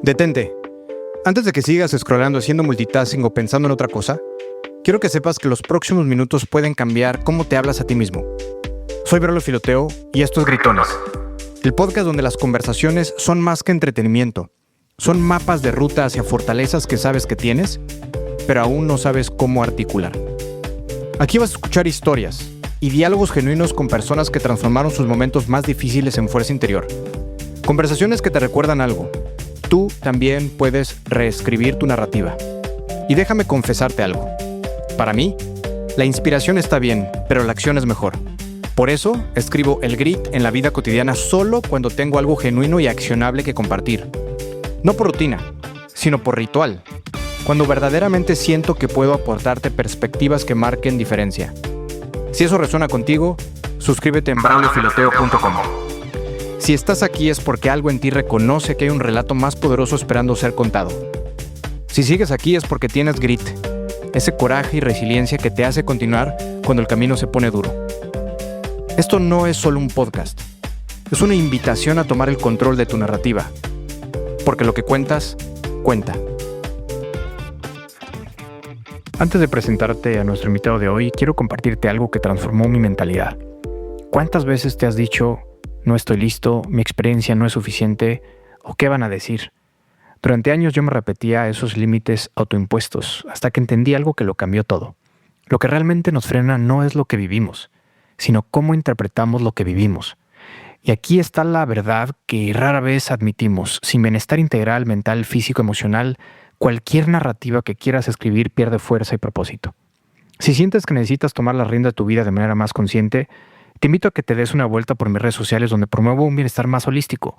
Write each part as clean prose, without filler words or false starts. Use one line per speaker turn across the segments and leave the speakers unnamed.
Detente. Antes de que sigas scrollando haciendo multitasking o pensando en otra cosa, quiero que sepas que los próximos minutos pueden cambiar cómo te hablas a ti mismo. Soy Braulio Filoteo y esto es Gritones, el podcast donde las conversaciones son más que entretenimiento. Son mapas de ruta hacia fortalezas que sabes que tienes, pero aún no sabes cómo articular. Aquí vas a escuchar historias y diálogos genuinos con personas que transformaron sus momentos más difíciles en fuerza interior. Conversaciones que te recuerdan algo. Tú también puedes reescribir tu narrativa. Y déjame confesarte algo. Para mí, la inspiración está bien, pero la acción es mejor. Por eso, escribo el grit en la vida cotidiana solo cuando tengo algo genuino y accionable que compartir. No por rutina, sino por ritual. Cuando verdaderamente siento que puedo aportarte perspectivas que marquen diferencia. Si eso resuena contigo, suscríbete en brauliofiloteo.com. Si estás aquí es porque algo en ti reconoce que hay un relato más poderoso esperando ser contado. Si sigues aquí es porque tienes grit, ese coraje y resiliencia que te hace continuar cuando el camino se pone duro. Esto no es solo un podcast, es una invitación a tomar el control de tu narrativa, porque lo que cuentas, cuenta. Antes de presentarte a nuestro invitado de hoy, quiero compartirte algo que transformó mi mentalidad. ¿Cuántas veces te has dicho, no estoy listo, mi experiencia no es suficiente, o qué van a decir? Durante años yo me repetía esos límites autoimpuestos, hasta que entendí algo que lo cambió todo. Lo que realmente nos frena no es lo que vivimos, sino cómo interpretamos lo que vivimos. Y aquí está la verdad que rara vez admitimos. Sin bienestar integral, mental, físico, emocional, cualquier narrativa que quieras escribir pierde fuerza y propósito. Si sientes que necesitas tomar la rienda de tu vida de manera más consciente, te invito a que te des una vuelta por mis redes sociales donde promuevo un bienestar más holístico.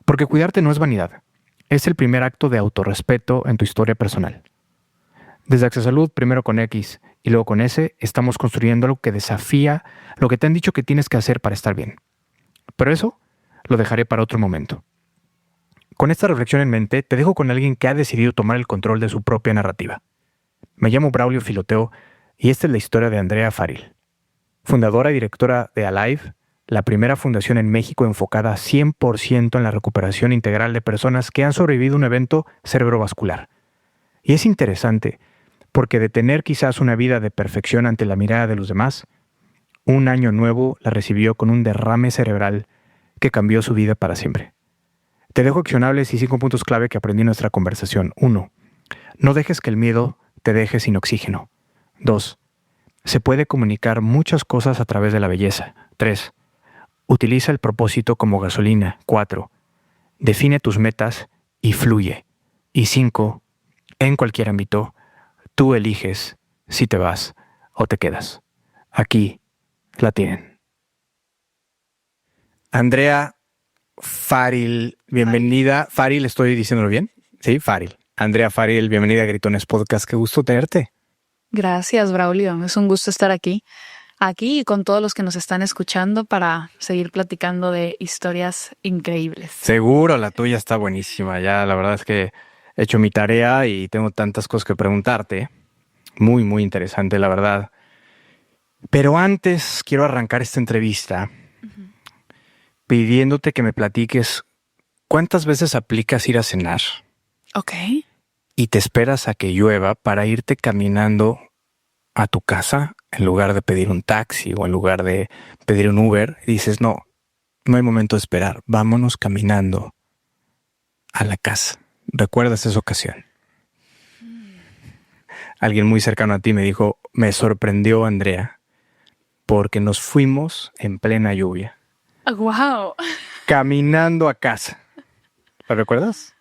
Porque cuidarte no es vanidad. Es el primer acto de autorrespeto en tu historia personal. Desde Accesalud, primero con X y luego con S, estamos construyendo algo que desafía lo que te han dicho que tienes que hacer para estar bien. Pero eso lo dejaré para otro momento. Con esta reflexión en mente, te dejo con alguien que ha decidido tomar el control de su propia narrativa. Me llamo Braulio Filoteo y esta es la historia de Andrea Faril, fundadora y directora de Alive, la primera fundación en México enfocada 100% en la recuperación integral de personas que han sobrevivido a un evento cerebrovascular. Y es interesante, porque de tener quizás una vida de perfección ante la mirada de los demás, un año nuevo la recibió con un derrame cerebral que cambió su vida para siempre. Te dejo accionables y 5 puntos clave que aprendí en nuestra conversación. 1. No dejes que el miedo te deje sin oxígeno. 2. Se puede comunicar muchas cosas a través de la belleza. 3. Utiliza el propósito como gasolina. 4. Define tus metas y fluye. Y 5. En cualquier ámbito, tú eliges si te vas o te quedas. Aquí la tienen. Andrea Faril, bienvenida. Faril, ¿estoy diciéndolo bien? Sí, Faril. Andrea Faril, bienvenida a Gritones Podcast. Qué gusto tenerte.
Gracias, Braulio. Es un gusto estar aquí y con todos los que nos están escuchando para seguir platicando de historias increíbles.
Seguro, la tuya está buenísima. Ya la verdad es que he hecho mi tarea y tengo tantas cosas que preguntarte. Muy, muy interesante, la verdad. Pero antes quiero arrancar esta entrevista pidiéndote que me platiques cuántas veces aplicas ir a cenar.
Ok.
Y te esperas a que llueva para irte caminando a tu casa en lugar de pedir un taxi o en lugar de pedir un Uber. Y dices, no hay momento de esperar. Vámonos caminando a la casa. ¿Recuerdas esa ocasión? Alguien muy cercano a ti me dijo, me sorprendió Andrea, porque nos fuimos en plena lluvia.
¡Wow!
Caminando a casa. ¿Lo recuerdas?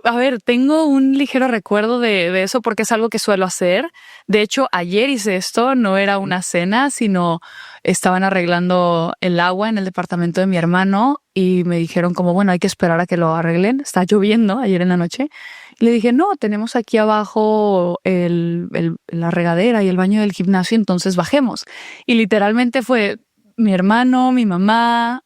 A ver, tengo un ligero recuerdo de eso porque es algo que suelo hacer. De hecho, ayer hice esto, no era una cena, sino estaban arreglando el agua en el departamento de mi hermano y me dijeron como, bueno, hay que esperar a que lo arreglen. Está lloviendo ayer en la noche. Y le dije, no, tenemos aquí abajo la regadera y el baño del gimnasio, entonces bajemos. Y literalmente fue mi hermano, mi mamá,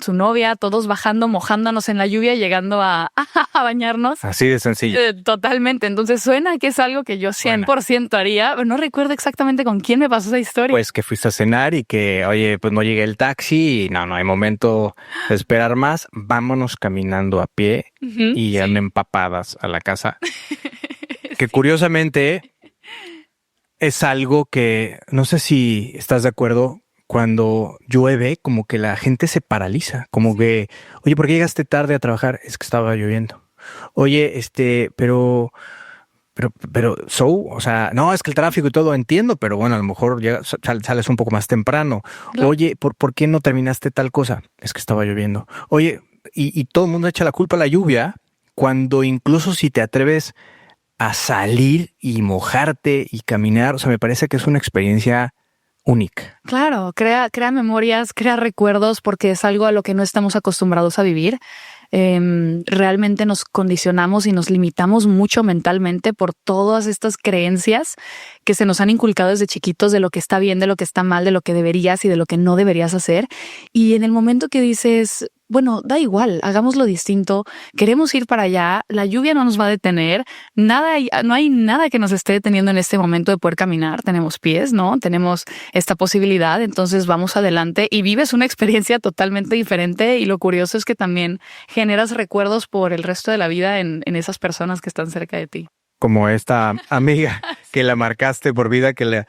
su novia, todos bajando, mojándonos en la lluvia, llegando a bañarnos.
Así de sencillo.
Totalmente. Entonces suena que es algo que yo 100% haría. Pero no recuerdo exactamente con quién me pasó esa historia.
Pues que fuiste a cenar y que, oye, pues no llegué el taxi y no hay momento de esperar más. Vámonos caminando a pie y ya empapadas a la casa. Que curiosamente es algo que, no sé si estás de acuerdo, cuando llueve como que la gente se paraliza, como que, oye, ¿por qué llegaste tarde a trabajar? Es que estaba lloviendo. Oye, pero, o sea, no, es que el tráfico y todo entiendo, pero bueno, a lo mejor sales un poco más temprano. Claro. Oye, ¿por qué no terminaste tal cosa? Es que estaba lloviendo. Oye, y todo el mundo echa la culpa a la lluvia, cuando incluso si te atreves a salir y mojarte y caminar, o sea, me parece que es una experiencia única.
Claro, crea memorias, crea recuerdos, porque es algo a lo que no estamos acostumbrados a vivir. Realmente nos condicionamos y nos limitamos mucho mentalmente por todas estas creencias que se nos han inculcado desde chiquitos de lo que está bien, de lo que está mal, de lo que deberías y de lo que no deberías hacer. Y en el momento que dices, bueno, da igual, hagámoslo distinto, queremos ir para allá, la lluvia no nos va a detener, no hay nada que nos esté deteniendo en este momento de poder caminar, tenemos pies, ¿no? Tenemos esta posibilidad, entonces vamos adelante y vives una experiencia totalmente diferente, y lo curioso es que también generas recuerdos por el resto de la vida en esas personas que están cerca de ti.
Como esta amiga que la marcaste por vida, que le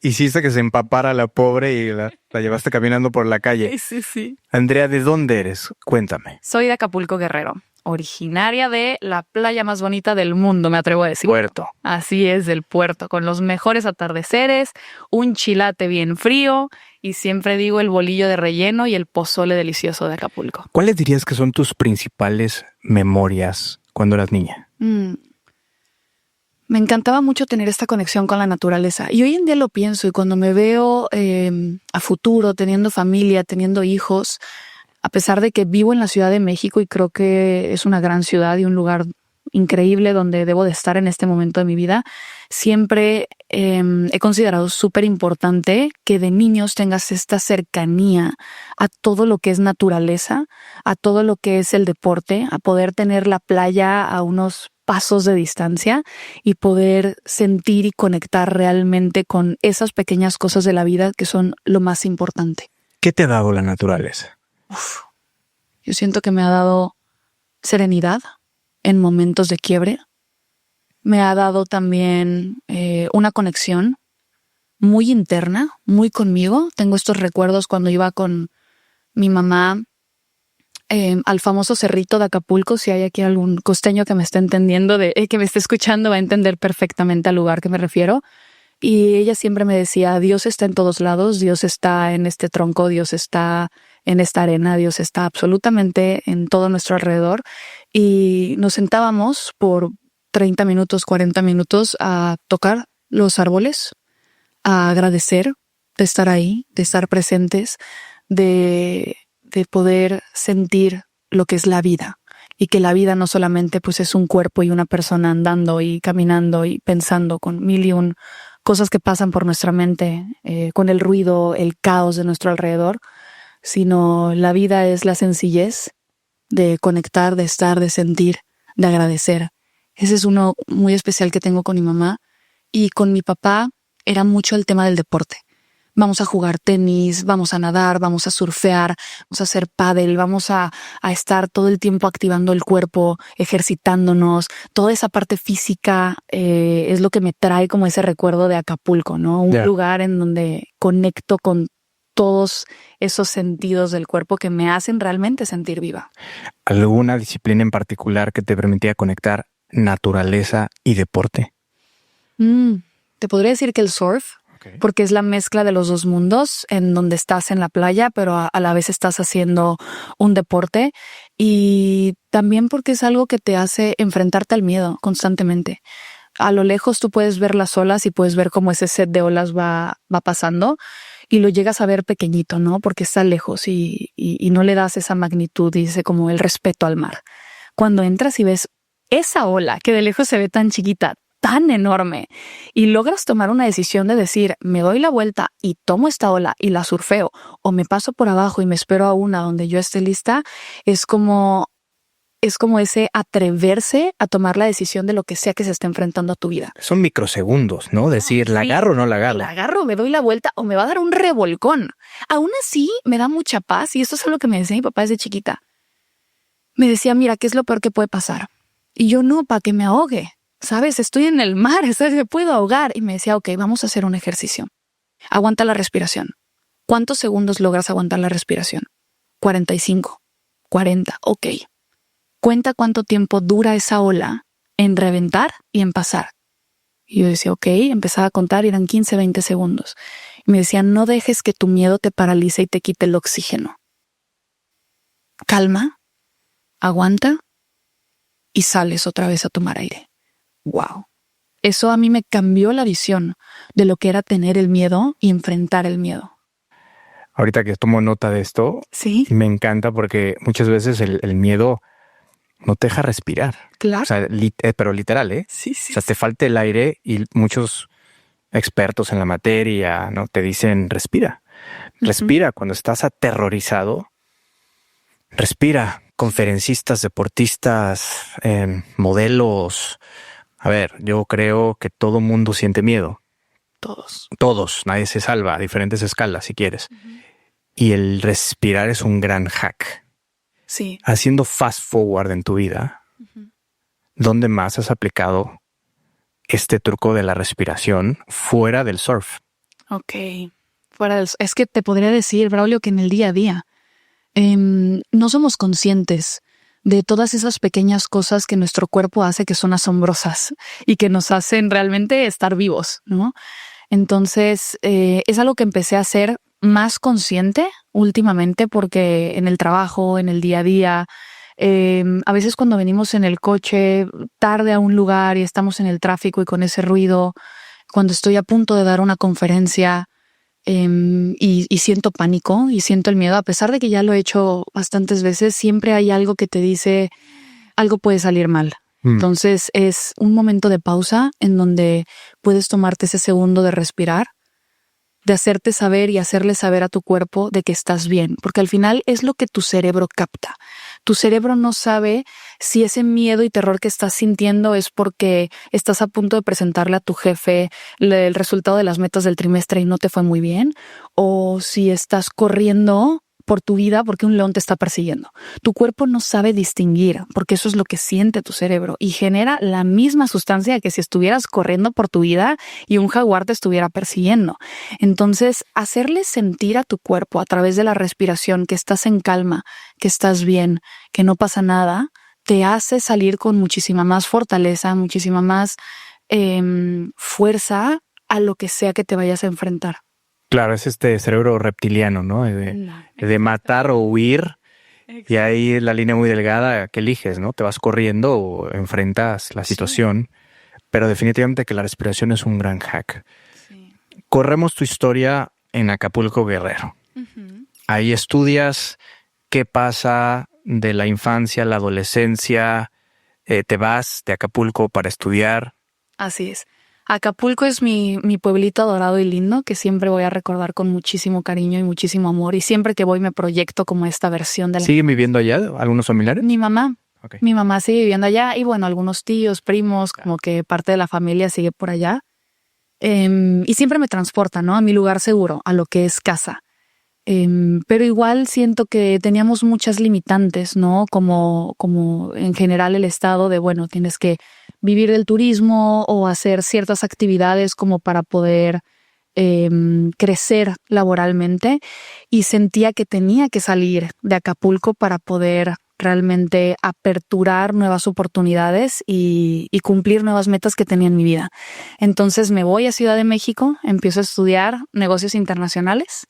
hiciste que se empapara la pobre y la llevaste caminando por la calle.
Sí.
Andrea, ¿de dónde eres? Cuéntame.
Soy de Acapulco, Guerrero, originaria de la playa más bonita del mundo, me atrevo a decir.
Puerto.
Así es, del puerto, con los mejores atardeceres, un chilate bien frío y siempre digo el bolillo de relleno y el pozole delicioso de Acapulco.
¿Cuáles dirías que son tus principales memorias cuando eras niña?
Me encantaba mucho tener esta conexión con la naturaleza, y hoy en día lo pienso, y cuando me veo a futuro teniendo familia, teniendo hijos, a pesar de que vivo en la Ciudad de México y creo que es una gran ciudad y un lugar increíble donde debo de estar en este momento de mi vida, siempre he considerado súper importante que de niños tengas esta cercanía a todo lo que es naturaleza, a todo lo que es el deporte, a poder tener la playa a unos pasos de distancia y poder sentir y conectar realmente con esas pequeñas cosas de la vida que son lo más importante.
¿Qué te ha dado la naturaleza?
Yo siento que me ha dado serenidad en momentos de quiebre. Me ha dado también una conexión muy interna, muy conmigo. Tengo estos recuerdos cuando iba con mi mamá al famoso cerrito de Acapulco. Si hay aquí algún costeño que me esté entendiendo, que me esté escuchando, va a entender perfectamente al lugar que me refiero. Y ella siempre me decía, Dios está en todos lados, Dios está en este tronco, Dios está en esta arena, Dios está absolutamente en todo nuestro alrededor. Y nos sentábamos por 30 minutos, 40 minutos a tocar los árboles, a agradecer de estar ahí, de estar presentes, de poder sentir lo que es la vida, y que la vida no solamente pues es un cuerpo y una persona andando y caminando y pensando con mil y un cosas que pasan por nuestra mente, con el ruido, el caos de nuestro alrededor, sino la vida es la sencillez de conectar, de estar, de sentir, de agradecer. Ese es uno muy especial que tengo con mi mamá. Y con mi papá era mucho el tema del deporte. Vamos a jugar tenis, vamos a nadar, vamos a surfear, vamos a hacer pádel, vamos a estar todo el tiempo activando el cuerpo, ejercitándonos. Toda esa parte física es lo que me trae como ese recuerdo de Acapulco, ¿no? Un lugar en donde conecto con todos esos sentidos del cuerpo que me hacen realmente sentir viva.
¿Alguna disciplina en particular que te permitía conectar naturaleza y deporte?
Te podría decir que el surf. Porque es la mezcla de los dos mundos, en donde estás en la playa, pero a la vez estás haciendo un deporte, y también porque es algo que te hace enfrentarte al miedo constantemente. A lo lejos tú puedes ver las olas y puedes ver cómo ese set de olas va pasando, y lo llegas a ver pequeñito, ¿no? Porque está lejos y no le das esa magnitud y ese como el respeto al mar. Cuando entras y ves esa ola que de lejos se ve tan chiquita, tan enorme y logras tomar una decisión de decir, me doy la vuelta y tomo esta ola y la surfeo, o me paso por abajo y me espero a una donde yo esté lista, es como ese atreverse a tomar la decisión de lo que sea que se esté enfrentando a tu vida.
Son microsegundos, ¿no? Decir, ¿la agarro o no la agarro?
La agarro, me doy la vuelta o me va a dar un revolcón. Aún así, me da mucha paz y esto es algo que me decía mi papá desde chiquita. Me decía, mira, ¿qué es lo peor que puede pasar? Y yo, no, para que me ahogue. ¿Sabes? Estoy en el mar, ¿sabes? Me puedo ahogar. Y me decía, ok, vamos a hacer un ejercicio. Aguanta la respiración. ¿Cuántos segundos logras aguantar la respiración? 45, 40, ok. Cuenta cuánto tiempo dura esa ola en reventar y en pasar. Y yo decía, ok, empezaba a contar y eran 15, 20 segundos. Y me decía, no dejes que tu miedo te paralice y te quite el oxígeno. Calma, aguanta y sales otra vez a tomar aire. Wow. Eso a mí me cambió la visión de lo que era tener el miedo y enfrentar el miedo.
Ahorita que tomo nota de esto,
Sí,
me encanta porque muchas veces el miedo no te deja respirar.
claro.
O sea, pero literal, ¿eh?
Sí.
O sea, te falta el aire y muchos expertos en la materia, ¿no? Te dicen, respira. Respira cuando estás aterrorizado. Respira. Conferencistas, deportistas, modelos. A ver, yo creo que todo mundo siente miedo. Todos. Nadie se salva a diferentes escalas, si quieres. Y el respirar es un gran hack.
Sí.
Haciendo fast forward en tu vida, ¿dónde más has aplicado este truco de la respiración fuera del surf?
Ok. Es que te podría decir, Braulio, que en el día a día no somos conscientes de todas esas pequeñas cosas que nuestro cuerpo hace que son asombrosas y que nos hacen realmente estar vivos, ¿no? Entonces, es algo que empecé a hacer más consciente últimamente porque en el trabajo, en el día a día, a veces cuando venimos en el coche tarde a un lugar y estamos en el tráfico y con ese ruido, cuando estoy a punto de dar una conferencia y siento pánico y siento el miedo, a pesar de que ya lo he hecho bastantes veces, siempre hay algo que te dice algo puede salir mal. Entonces es un momento de pausa en donde puedes tomarte ese segundo de respirar, de hacerte saber y hacerle saber a tu cuerpo de que estás bien, porque al final es lo que tu cerebro capta. Tu cerebro no sabe si ese miedo y terror que estás sintiendo es porque estás a punto de presentarle a tu jefe el resultado de las metas del trimestre y no te fue muy bien, o si estás corriendo por tu vida porque un león te está persiguiendo. Tu cuerpo no sabe distinguir porque eso es lo que siente tu cerebro y genera la misma sustancia que si estuvieras corriendo por tu vida y un jaguar te estuviera persiguiendo. Entonces, hacerle sentir a tu cuerpo a través de la respiración que estás en calma, que estás bien, que no pasa nada, te hace salir con muchísima más fortaleza, muchísima más fuerza a lo que sea que te vayas a enfrentar.
Claro, es este cerebro reptiliano, ¿no? De matar o huir. Exacto. Y ahí la línea muy delgada que eliges, ¿no? Te vas corriendo o enfrentas la situación. Sí. Pero definitivamente que la respiración es un gran hack. Sí. Corremos tu historia en Acapulco, Guerrero. Ahí estudias qué pasa de la infancia a la adolescencia. Te vas de Acapulco para estudiar.
Así es. Acapulco es mi pueblito adorado y lindo que siempre voy a recordar con muchísimo cariño y muchísimo amor. Y siempre que voy me proyecto como esta versión de la...
¿Siguen viviendo allá algunos familiares?
Mi mamá. Okay. Mi mamá sigue viviendo allá y bueno, algunos tíos, primos, como que parte de la familia sigue por allá. Y siempre me transporta, ¿no? A mi lugar seguro, a lo que es casa. Pero igual siento que teníamos muchas limitantes, ¿no? Como en general el estado de, bueno, tienes que vivir del turismo o hacer ciertas actividades como para poder crecer laboralmente y sentía que tenía que salir de Acapulco para poder realmente aperturar nuevas oportunidades y cumplir nuevas metas que tenía en mi vida. Entonces me voy a Ciudad de México, empiezo a estudiar negocios internacionales.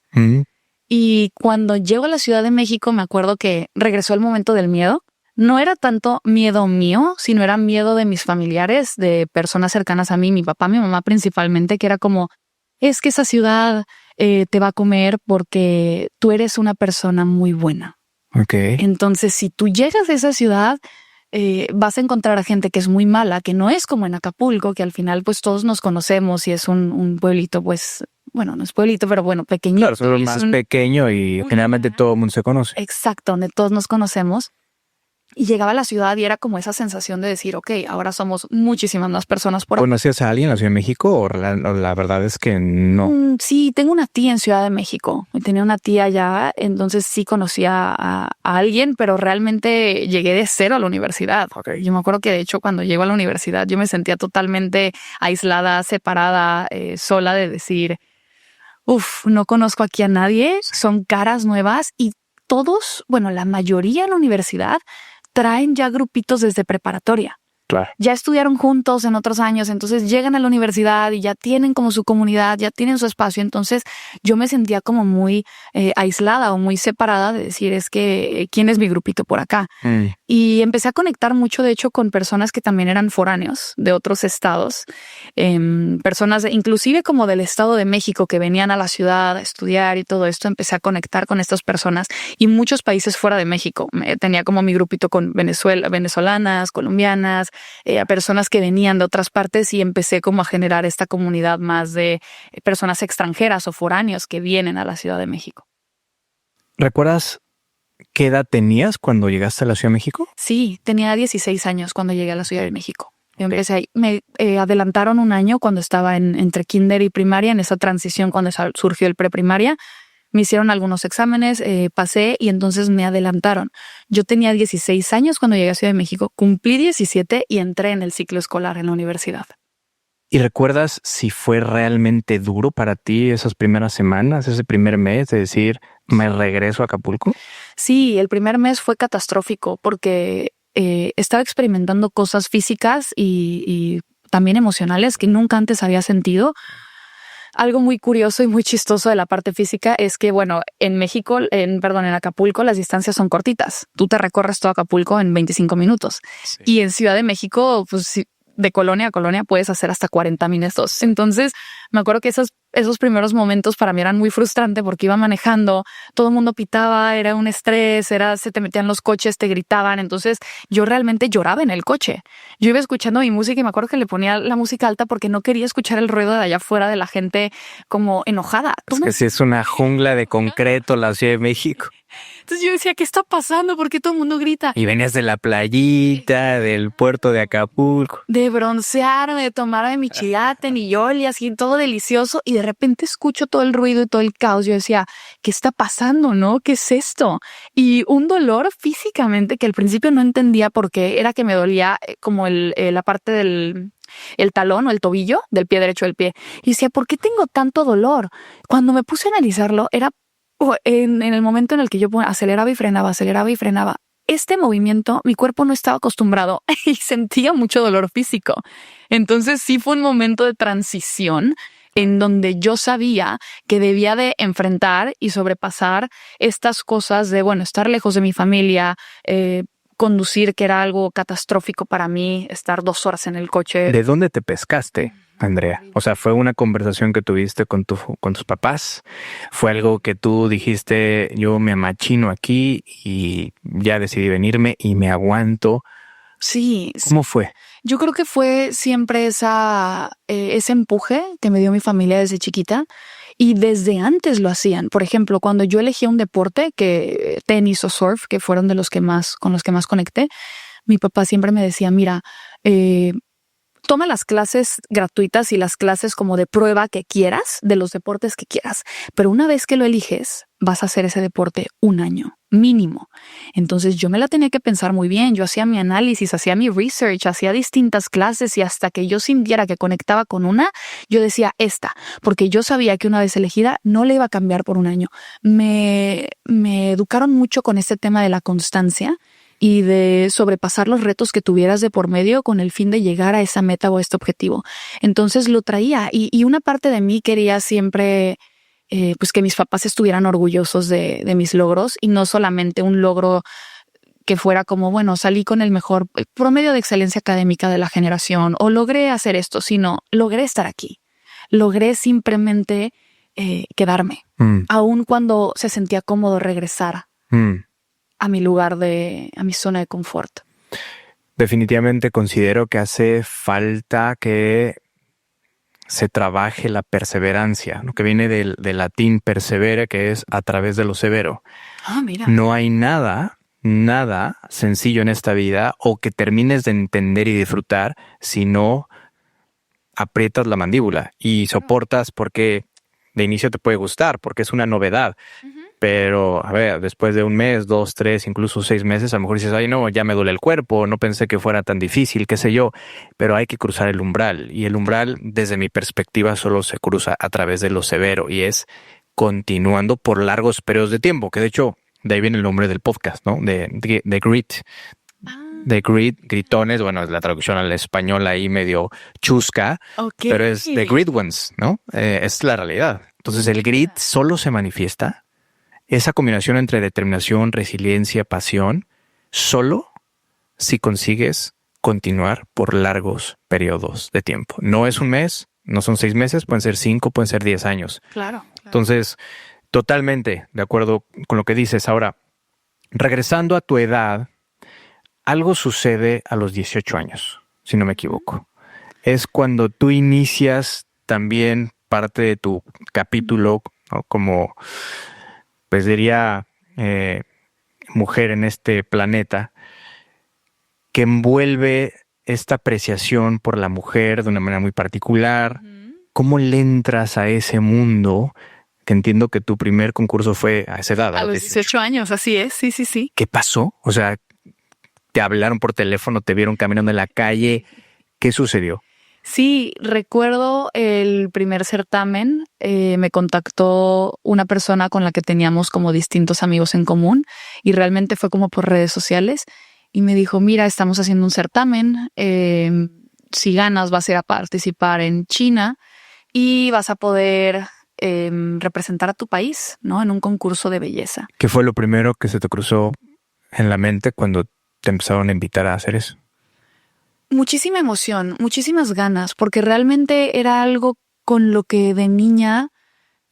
Y cuando llego a la Ciudad de México me acuerdo que regresó el momento del miedo. No era tanto miedo mío, sino era miedo de mis familiares, de personas cercanas a mí, mi papá, mi mamá principalmente, que era como, es que esa ciudad te va a comer porque tú eres una persona muy buena.
Okay.
Entonces, si tú llegas a esa ciudad, vas a encontrar a gente que es muy mala, que no es como en Acapulco, que al final pues todos nos conocemos y es un pueblito pues, bueno, no es pueblito, pero bueno, pequeñito.
Claro, solo más pequeño y generalmente todo el mundo se conoce.
Exacto, donde todos nos conocemos. Y llegaba a la ciudad y era como esa sensación de decir, ok, ahora somos muchísimas más personas por aquí.
¿Conocías a alguien en la Ciudad de México o la verdad es que no?
Sí, tengo una tía en Ciudad de México. Tenía una tía allá, entonces sí conocía a alguien, pero realmente llegué de cero a la universidad.
Okay.
Yo me acuerdo que de hecho cuando llego a la universidad yo me sentía totalmente aislada, separada, sola de decir, no conozco aquí a nadie, son caras nuevas y todos, bueno, la mayoría en la universidad traen ya grupitos desde preparatoria.
Claro.
Ya estudiaron juntos en otros años, entonces llegan a la universidad y ya tienen como su comunidad, ya tienen su espacio. Entonces yo me sentía como muy aislada o muy separada de decir, es que, ¿quién es mi grupito por acá? Y empecé a conectar mucho, de hecho, con personas que también eran foráneos de otros estados, personas inclusive como del Estado de México que venían a la ciudad a estudiar y todo esto. Empecé a conectar con estas personas y muchos países fuera de México. Tenía como mi grupito con venezolanas, colombianas, a personas que venían de otras partes y empecé como a generar esta comunidad más de personas extranjeras o foráneos que vienen a la Ciudad de México.
¿Recuerdas qué edad tenías cuando llegaste a la Ciudad de México?
Sí, tenía 16 años cuando llegué a la Ciudad de México. Yo empecé ahí. Me adelantaron un año cuando estaba entre kinder y primaria, en esa transición cuando surgió el preprimaria. Me hicieron algunos exámenes, pasé y entonces me adelantaron. Yo tenía 16 años cuando llegué a Ciudad de México, cumplí 17 y entré en el ciclo escolar en la universidad.
¿Y recuerdas si fue realmente duro para ti esas primeras semanas, ese primer mes de decir, me regreso a Acapulco?
Sí, el primer mes fue catastrófico porque estaba experimentando cosas físicas y también emocionales que nunca antes había sentido. Algo muy curioso y muy chistoso de la parte física es que, bueno, en Acapulco las distancias son cortitas. Tú te recorres todo Acapulco en 25 minutos. Sí. Y en Ciudad de México, pues de colonia a colonia puedes hacer hasta 40 minutos. Entonces, me acuerdo que esos primeros momentos para mí eran muy frustrantes porque iba manejando, todo el mundo pitaba, era un estrés, se te metían los coches, te gritaban. Entonces, yo realmente lloraba en el coche. Yo iba escuchando mi música y me acuerdo que le ponía la música alta porque no quería escuchar el ruido de allá afuera de la gente como enojada.
Es que sí es una jungla de concreto la Ciudad de México.
Entonces yo decía, ¿qué está pasando? ¿Por qué todo el mundo grita?
Y venías de la playita, del puerto de Acapulco.
De broncearme, de tomarme mi chilate, y yoli, así todo delicioso. Y de repente escucho todo el ruido y todo el caos. Yo decía, ¿qué está pasando? ¿No? ¿Qué es esto? Y un dolor físicamente que al principio no entendía por qué. Era que me dolía como la parte del talón o el tobillo del pie derecho del pie. Y decía, ¿por qué tengo tanto dolor? Cuando me puse a analizarlo, era en el momento en el que yo aceleraba y frenaba. Este movimiento, mi cuerpo no estaba acostumbrado y sentía mucho dolor físico. Entonces sí fue un momento de transición en donde yo sabía que debía de enfrentar y sobrepasar estas cosas de, bueno, estar lejos de mi familia, conducir, que era algo catastrófico para mí, estar 2 horas en el coche.
¿De dónde te pescaste, Andrea? O sea, ¿fue una conversación que tuviste con tus papás? ¿Fue algo que tú dijiste, yo me amachino aquí y ya decidí venirme y me aguanto?
Sí.
¿Cómo fue?
Yo creo que fue siempre ese empuje que me dio mi familia desde chiquita. Y desde antes lo hacían. Por ejemplo, cuando yo elegí un deporte, que tenis o surf, que fueron con los que más conecté, mi papá siempre me decía, mira, toma las clases gratuitas y las clases como de prueba que quieras, de los deportes que quieras. Pero una vez que lo eliges, vas a hacer ese deporte 1 año, mínimo. Entonces yo me la tenía que pensar muy bien. Yo hacía mi análisis, hacía mi research, hacía distintas clases y hasta que yo sintiera que conectaba con una, yo decía esta, porque yo sabía que una vez elegida no le iba a cambiar por 1 año. Me educaron mucho con este tema de la constancia y de sobrepasar los retos que tuvieras de por medio con el fin de llegar a esa meta o a este objetivo. Entonces lo traía y una parte de mí quería siempre pues que mis papás estuvieran orgullosos de mis logros y no solamente un logro que fuera como, bueno, salí con el mejor promedio de excelencia académica de la generación o logré hacer esto, sino logré estar aquí. Logré simplemente quedarme, aun cuando se sentía cómodo regresar a mi lugar a mi zona de confort.
Definitivamente considero que hace falta que se trabaje la perseverancia, lo que viene del latín persevere, que es a través de lo severo.
Mira.
No hay nada sencillo en esta vida o que termines de entender y disfrutar si no aprietas la mandíbula y soportas, porque de inicio te puede gustar, porque es una novedad. Pero, a ver, después de un mes, 2, 3, incluso 6 meses, a lo mejor dices, ay, no, ya me duele el cuerpo, no pensé que fuera tan difícil, qué sé yo. Pero hay que cruzar el umbral. Y el umbral, desde mi perspectiva, solo se cruza a través de lo severo. Y es continuando por largos periodos de tiempo. Que de hecho, de ahí viene el nombre del podcast, ¿no? De grit. De grit, gritones, bueno, es la traducción al español ahí medio chusca.
Okay.
Pero es the grit ones, ¿no? Es la realidad. Entonces, el grit solo se manifiesta. Esa combinación entre determinación, resiliencia, pasión, solo si consigues continuar por largos periodos de tiempo. No es un mes, no son 6 meses, pueden ser 5, pueden ser 10 años.
Claro.
Entonces, totalmente de acuerdo con lo que dices. Ahora, regresando a tu edad, algo sucede a los 18 años, si no me equivoco. Es cuando tú inicias también parte de tu capítulo, ¿no? Como... pues diría mujer en este planeta, que envuelve esta apreciación por la mujer de una manera muy particular. ¿Cómo le entras a ese mundo? Que entiendo que tu primer concurso fue a esa edad.
A los 18 años, así es, sí.
¿Qué pasó? O sea, ¿te hablaron por teléfono, te vieron caminando en la calle? ¿Qué sucedió?
Sí, recuerdo el primer certamen, me contactó una persona con la que teníamos como distintos amigos en común y realmente fue como por redes sociales y me dijo, mira, estamos haciendo un certamen, si ganas vas a ir a participar en China y vas a poder representar a tu país, ¿no? En un concurso de belleza.
¿Qué fue lo primero que se te cruzó en la mente cuando te empezaron a invitar a hacer eso?
Muchísima emoción, muchísimas ganas, porque realmente era algo con lo que de niña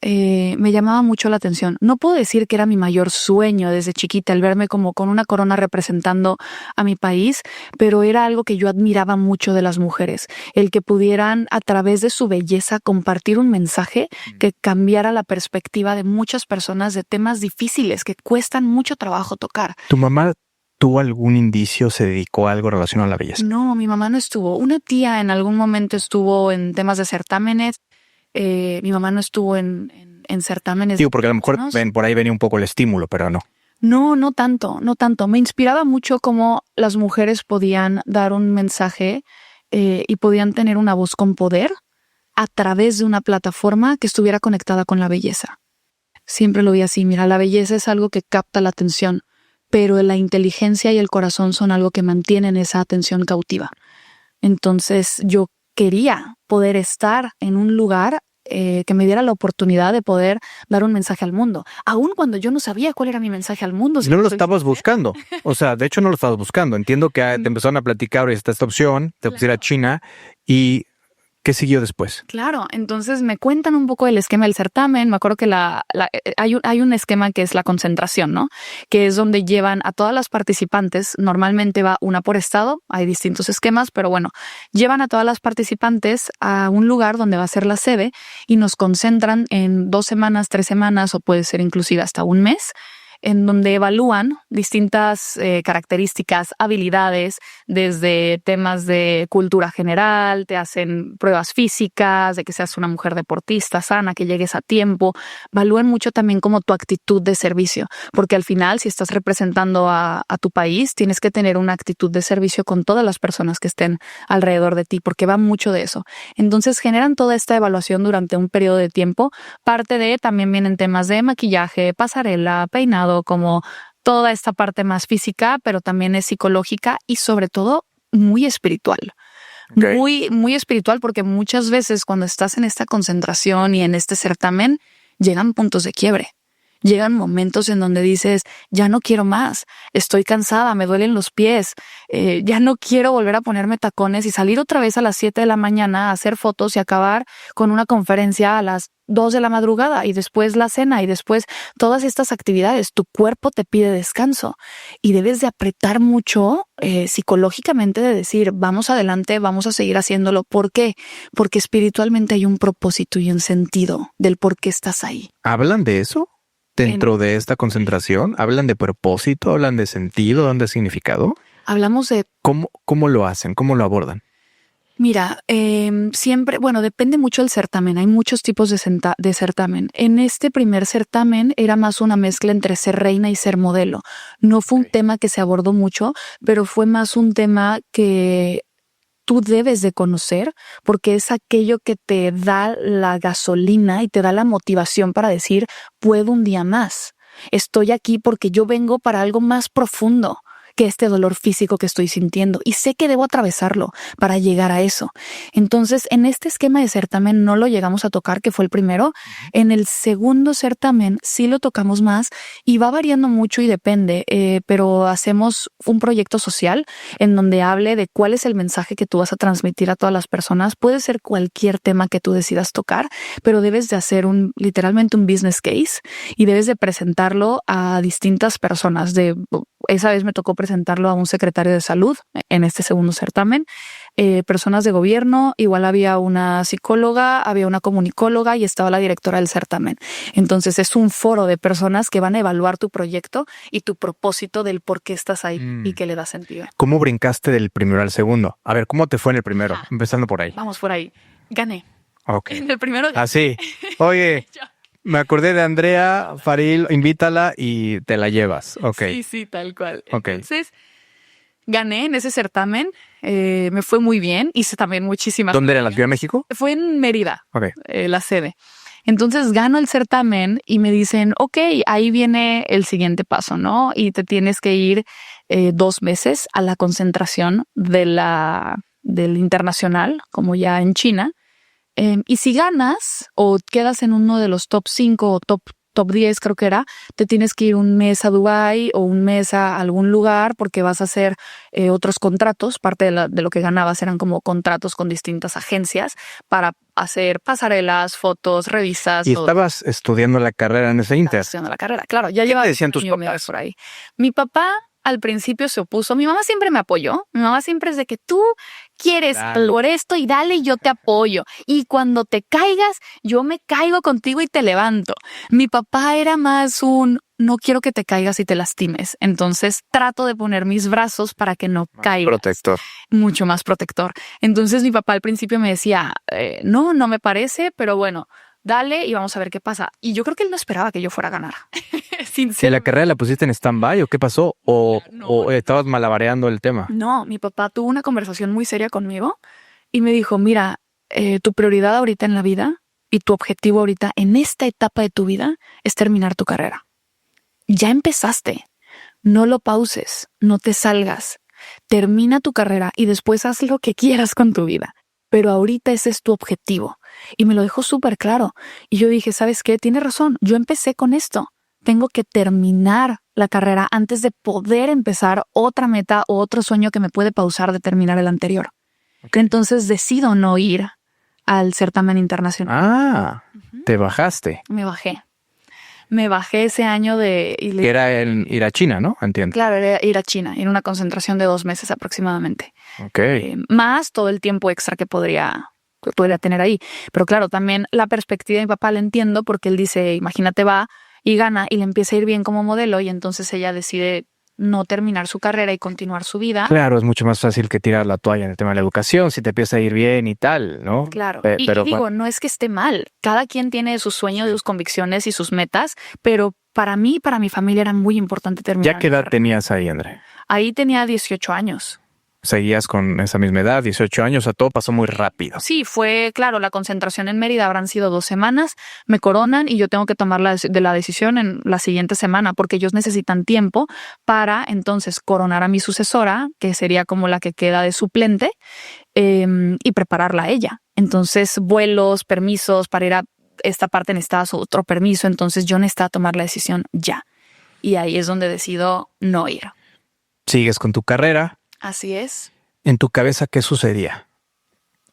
me llamaba mucho la atención. No puedo decir que era mi mayor sueño desde chiquita el verme como con una corona representando a mi país, pero era algo que yo admiraba mucho de las mujeres, el que pudieran a través de su belleza compartir un mensaje que cambiara la perspectiva de muchas personas de temas difíciles que cuestan mucho trabajo tocar.
¿Tu mamá tuvo algún indicio, se dedicó a algo relacionado a la belleza?
No, mi mamá no estuvo. Una tía en algún momento estuvo en temas de certámenes. Mi mamá no estuvo en certámenes.
Digo, porque a lo mejor por ahí venía un poco el estímulo, pero no.
No tanto. Me inspiraba mucho cómo las mujeres podían dar un mensaje y podían tener una voz con poder a través de una plataforma que estuviera conectada con la belleza. Siempre lo vi así. Mira, la belleza es algo que capta la atención, pero la inteligencia y el corazón son algo que mantienen esa atención cautiva. Entonces yo quería poder estar en un lugar que me diera la oportunidad de poder dar un mensaje al mundo, aun cuando yo no sabía cuál era mi mensaje al mundo.
Si no lo estabas buscando. O sea, de hecho no lo estabas buscando. Entiendo que te empezaron a platicar y está esta opción, te pusiera a China y... ¿qué siguió después?
Claro, entonces me cuentan un poco el esquema del certamen. Me acuerdo que hay un esquema que es la concentración, ¿no? Que es donde llevan a todas las participantes. Normalmente va una por estado, hay distintos esquemas, pero bueno, llevan a todas las participantes a un lugar donde va a ser la sede y nos concentran en 2 semanas, 3 semanas o puede ser inclusive hasta un mes, en donde evalúan distintas características, habilidades, desde temas de cultura general, te hacen pruebas físicas, de que seas una mujer deportista, sana, que llegues a tiempo. Evalúan mucho también como tu actitud de servicio, porque al final, si estás representando a tu país, tienes que tener una actitud de servicio con todas las personas que estén alrededor de ti, porque va mucho de eso. Entonces generan toda esta evaluación durante un periodo de tiempo. Parte de también vienen temas de maquillaje, pasarela, peinado, como toda esta parte más física, pero también es psicológica y sobre todo muy espiritual. Okay. Muy espiritual, porque muchas veces cuando estás en esta concentración y en este certamen llegan puntos de quiebre Llegan momentos en donde dices, ya no quiero más, estoy cansada, me duelen los pies, ya no quiero volver a ponerme tacones y salir otra vez a las 7 de la mañana a hacer fotos y acabar con una conferencia a las 2 de la madrugada y después la cena y después todas estas actividades. Tu cuerpo te pide descanso y debes de apretar mucho psicológicamente de decir, vamos adelante, vamos a seguir haciéndolo. ¿Por qué? Porque espiritualmente hay un propósito y un sentido del por qué estás ahí.
¿Hablan de eso dentro de esta concentración? ¿Hablan de propósito? ¿Hablan de sentido? ¿Hablan de significado?
Hablamos de...
¿Cómo lo hacen? ¿Cómo lo abordan?
Mira, siempre, bueno, depende mucho del certamen. Hay muchos tipos de certamen. En este primer certamen era más una mezcla entre ser reina y ser modelo. No fue un tema que se abordó mucho, pero fue más un tema que tú debes de conocer porque es aquello que te da la gasolina y te da la motivación para decir, puedo un día más. Estoy aquí porque yo vengo para algo más profundo que este dolor físico que estoy sintiendo y sé que debo atravesarlo para llegar a eso. Entonces, en este esquema de certamen no lo llegamos a tocar, que fue el primero. En el segundo certamen sí lo tocamos más y va variando mucho y depende, pero hacemos un proyecto social en donde hable de cuál es el mensaje que tú vas a transmitir a todas las personas. Puede ser cualquier tema que tú decidas tocar, pero debes de hacer literalmente un business case y debes de presentarlo a distintas personas. Esa vez me tocó presentarlo a un secretario de salud en este segundo certamen, personas de gobierno, igual había una psicóloga, había una comunicóloga y estaba la directora del certamen. Entonces es un foro de personas que van a evaluar tu proyecto y tu propósito del por qué estás ahí y qué le da sentido.
¿Cómo brincaste del primero al segundo? A ver, ¿cómo te fue en el primero? Empezando por ahí.
Vamos por ahí. Gané.
Ok.
En el primero.
Así. Oye, me acordé de Andrea Faril, invítala y te la llevas. Ok.
Sí, tal cual.
Ok.
Entonces, gané en ese certamen. Me fue muy bien. Hice también muchísimas.
¿Dónde era? ¿En la Ciudad de México?
Fue en Mérida,
Ok.
la sede. Entonces gano el certamen y me dicen, ok, ahí viene el siguiente paso, ¿no? Y te tienes que ir 2 meses a la concentración del internacional, como ya en China. Y si ganas o quedas en uno de los top 5 o top 10, creo que era, te tienes que ir un mes a Dubái o un mes a algún lugar porque vas a hacer otros contratos. Parte de lo que ganabas eran como contratos con distintas agencias para hacer pasarelas, fotos, revistas.
¿Y estabas estudiando la carrera en ese inter?
Estudiando la carrera, claro. Ya llevaba.
¿Qué te decían tus papás
por ahí. Mi papá al principio se opuso. Mi mamá siempre me apoyó. Mi mamá siempre es de que tú quieres por esto y dale, yo te apoyo. Y cuando te caigas, yo me caigo contigo y te levanto. Mi papá era más no quiero que te caigas y te lastimes. Entonces trato de poner mis brazos para que no caigas.
Protector.
Mucho más protector. Entonces mi papá al principio me decía, no me parece, pero bueno, dale y vamos a ver qué pasa. Y yo creo que él no esperaba que yo fuera a ganar.
¿En la carrera la pusiste en stand-by o qué pasó? ¿O estabas malabareando el tema?
No, mi papá tuvo una conversación muy seria conmigo y me dijo, mira, tu prioridad ahorita en la vida y tu objetivo ahorita en esta etapa de tu vida es terminar tu carrera. Ya empezaste. No lo pauses, no te salgas. Termina tu carrera y después haz lo que quieras con tu vida. Pero ahorita ese es tu objetivo. Y me lo dejó súper claro. Y yo dije, ¿sabes qué? Tiene razón. Yo empecé con esto. Tengo que terminar la carrera antes de poder empezar otra meta o otro sueño que me puede pausar de terminar el anterior. Okay. Entonces decido no ir al certamen internacional.
Te bajaste.
Me bajé ese año
que era ir a China, ¿no? Entiendo.
Claro, era ir a China, en una concentración de 2 meses aproximadamente.
Ok.
Más todo el tiempo extra que podría tener ahí. Pero claro, también la perspectiva de mi papá la entiendo porque él dice, imagínate, va y gana y le empieza a ir bien como modelo y entonces ella decide no terminar su carrera y continuar su vida.
Claro, es mucho más fácil que tirar la toalla en el tema de la educación, si te empieza a ir bien y tal, ¿no?
Claro, pero digo, no es que esté mal. Cada quien tiene sus sueños, sus convicciones y sus metas, pero para mí y para mi familia era muy importante terminar.
¿Ya qué edad tenías ahí, André?
Ahí tenía 18 años.
¿Seguías con esa misma edad, 18 años? O sea, todo pasó muy rápido.
Sí, fue, claro, la concentración en Mérida habrán sido 2 semanas, me coronan y yo tengo que tomar la decisión en la siguiente semana porque ellos necesitan tiempo para entonces coronar a mi sucesora, que sería como la que queda de suplente, y prepararla a ella. Entonces, vuelos, permisos para ir a esta parte necesitaba otro permiso, entonces yo necesitaba tomar la decisión ya. Y ahí es donde decido no ir.
Sigues con tu carrera.
Así es.
¿En tu cabeza qué sucedía?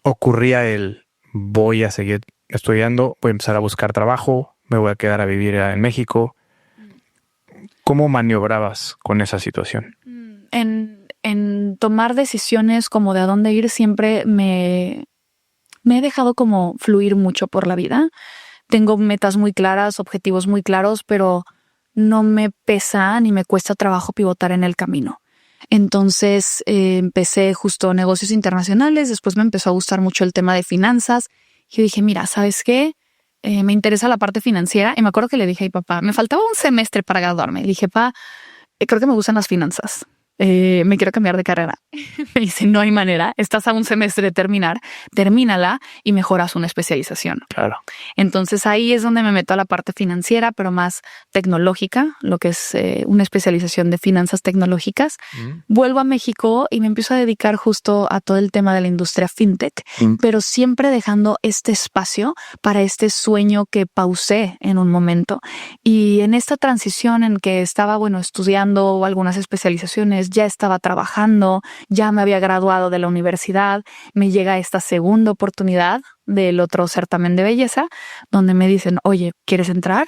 ¿Ocurría voy a seguir estudiando, voy a empezar a buscar trabajo, me voy a quedar a vivir en México? ¿Cómo maniobrabas con esa situación?
En tomar decisiones como de a dónde ir, siempre me he dejado como fluir mucho por la vida. Tengo metas muy claras, objetivos muy claros, pero no me pesa ni me cuesta trabajo pivotar en el camino. Entonces empecé justo negocios internacionales, después me empezó a gustar mucho el tema de finanzas. Y yo dije, mira, ¿sabes qué? Me interesa la parte financiera. Y me acuerdo que le dije a mi papá, me faltaba un semestre para graduarme. Le dije, papá, creo que me gustan las finanzas. Me quiero cambiar de carrera. Me dice, no hay manera, estás a un semestre de terminar, termínala y mejoras una especialización.
Claro.
Entonces ahí es donde me meto a la parte financiera, pero más tecnológica, lo que es una especialización de finanzas tecnológicas. Vuelvo a México y me empiezo a dedicar justo a todo el tema de la industria fintech, pero siempre dejando este espacio para este sueño que pausé en un momento. Y en esta transición en que estaba, estudiando algunas especializaciones, ya estaba trabajando, ya me había graduado de la universidad, me llega esta segunda oportunidad del otro certamen de belleza, donde me dicen, oye, ¿quieres entrar?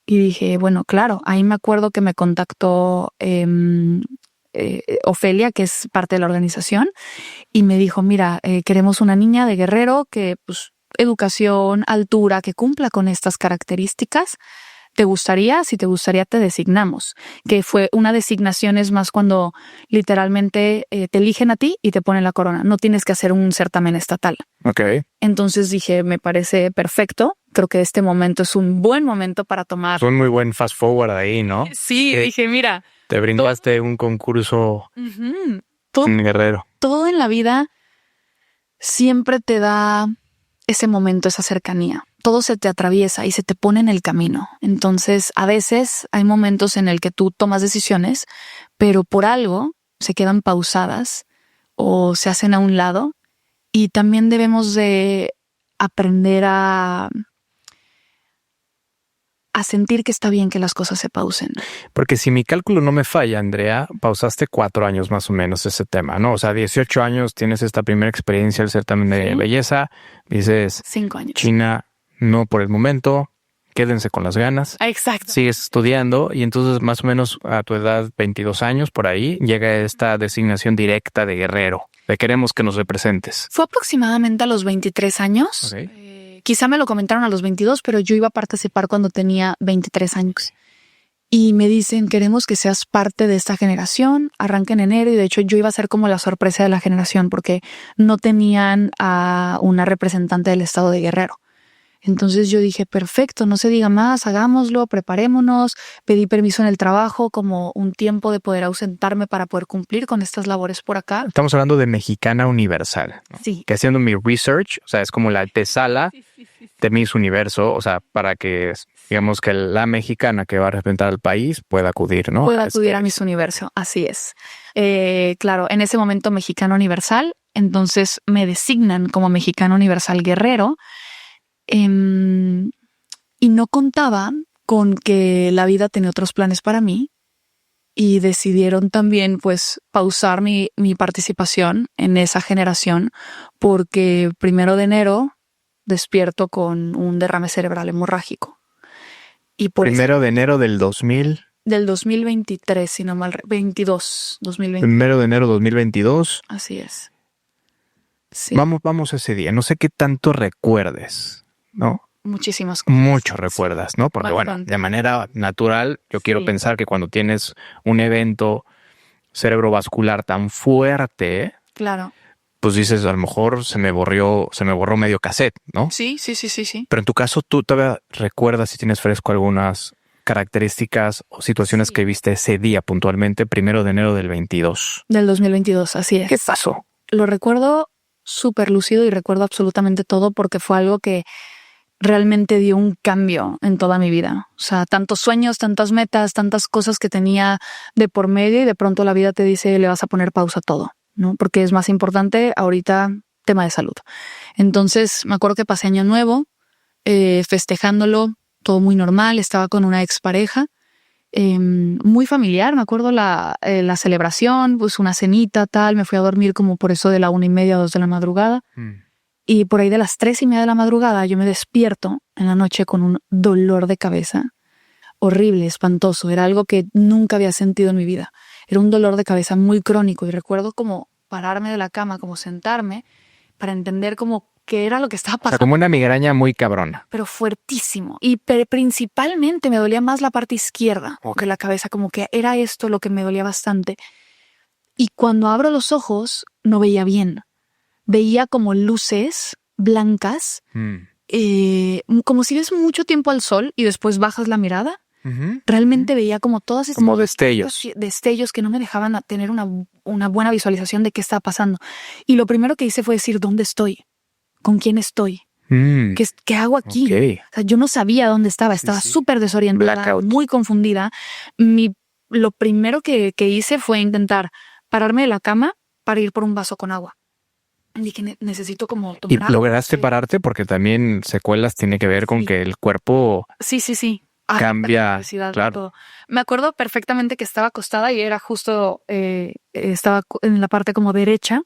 Y dije, bueno, claro. Ahí me acuerdo que me contactó Ofelia, que es parte de la organización, y me dijo, mira, queremos una niña de Guerrero que, educación, altura, que cumpla con estas características. ¿Te gustaría? Si te gustaría, te designamos. Que fue una designación, es más cuando literalmente te eligen a ti y te ponen la corona. No tienes que hacer un certamen estatal.
Ok.
Entonces dije, me parece perfecto. Creo que este momento es un buen momento para tomar.
Es un muy buen fast forward ahí, ¿no?
Sí, dije, mira.
Te brindaste un concurso en Guerrero.
Todo en la vida siempre te da ese momento, esa cercanía. Todo se te atraviesa y se te pone en el camino. Entonces, a veces hay momentos en el que tú tomas decisiones, pero por algo se quedan pausadas o se hacen a un lado. Y también debemos de aprender a sentir que está bien que las cosas se pausen.
Porque si mi cálculo no me falla, Andrea, pausaste 4 años más o menos ese tema, ¿no? O sea, 18 años tienes esta primera experiencia, el certamen de belleza. Dices,
5 años.
China, no por el momento, quédense con las ganas.
Exacto.
Sigues estudiando y entonces más o menos a tu edad, 22 años, por ahí, llega esta designación directa de Guerrero. Le queremos que nos representes.
Fue aproximadamente a los 23 años.
Okay.
Quizá me lo comentaron a los 22, pero yo iba a participar cuando tenía 23 años. Y me dicen, queremos que seas parte de esta generación, arranca en enero. Y de hecho yo iba a ser como la sorpresa de la generación porque no tenían a una representante del estado de Guerrero. Entonces yo dije, perfecto, no se diga más, hagámoslo, preparémonos. Pedí permiso en el trabajo, como un tiempo de poder ausentarme para poder cumplir con estas labores por acá.
Estamos hablando de Mexicana Universal, ¿no?
Sí.
Que haciendo mi research, o sea, es como la antesala de Miss Universo, o sea, para que, digamos, que la mexicana que va a representar al país pueda acudir, ¿no?
Pueda acudir a Miss Universo, así es. Claro, en ese momento Mexicana Universal, entonces me designan como Mexicana Universal Guerrero. Y no contaba con que la vida tenía otros planes para mí y decidieron también pues pausar mi participación en esa generación porque 1 de enero despierto con un derrame cerebral hemorrágico. Y por
1 de enero del 2000.
Del 2023, si no mal... 2022.
1 de enero 2022.
Así es. Sí.
Vamos ese día. No sé qué tanto recuerdes, ¿no?
Muchísimas cosas.
Mucho recuerdas, ¿no? Porque
bastante.
De manera natural, yo quiero pensar que cuando tienes un evento cerebrovascular tan fuerte,
claro,
pues dices, a lo mejor se me borró medio cassette, ¿no?
Sí.
Pero en tu caso, ¿tú todavía recuerdas si tienes fresco algunas características o situaciones que viste ese día puntualmente, 1 de enero del 22?
Del 2022, así es.
¿Qué pasó?
Lo recuerdo súper lúcido y recuerdo absolutamente todo porque fue algo que realmente dio un cambio en toda mi vida. O sea, tantos sueños, tantas metas, tantas cosas que tenía de por medio y de pronto la vida te dice, le vas a poner pausa a todo, ¿no? Porque es más importante ahorita tema de salud. Entonces, me acuerdo que pasé Año Nuevo, festejándolo, todo muy normal. Estaba con una expareja, muy familiar. Me acuerdo la celebración, pues una cenita, tal. Me fui a dormir como por eso de la 1:30, 2 de la madrugada. Y por ahí de las 3:30 de la madrugada yo me despierto en la noche con un dolor de cabeza horrible, espantoso. Era algo que nunca había sentido en mi vida. Era un dolor de cabeza muy crónico y recuerdo como pararme de la cama, como sentarme para entender como qué era lo que estaba
O sea,
pasando.
como una migraña muy cabrona.
Pero fuertísimo. Y principalmente me dolía más la parte izquierda que la cabeza, como que era esto lo que me dolía bastante. Y cuando abro los ojos no veía bien. Veía como luces blancas, como si ves mucho tiempo al sol y después bajas la mirada. Realmente veía como todas estas
como destellos
que no me dejaban tener una buena visualización de qué estaba pasando. Y lo primero que hice fue decir, ¿dónde estoy? ¿Con quién estoy? ¿Qué hago aquí?
Okay.
O sea, yo no sabía dónde estaba súper desorientada, Blackout. Muy confundida. Lo primero que hice fue intentar pararme de la cama para ir por un vaso con agua. Dije, necesito como tomar agua.
¿Y lograste pararte? Porque también secuelas tiene que ver con que el cuerpo cambia. Claro.
Todo. Me acuerdo perfectamente que estaba acostada y era justo, estaba en la parte como derecha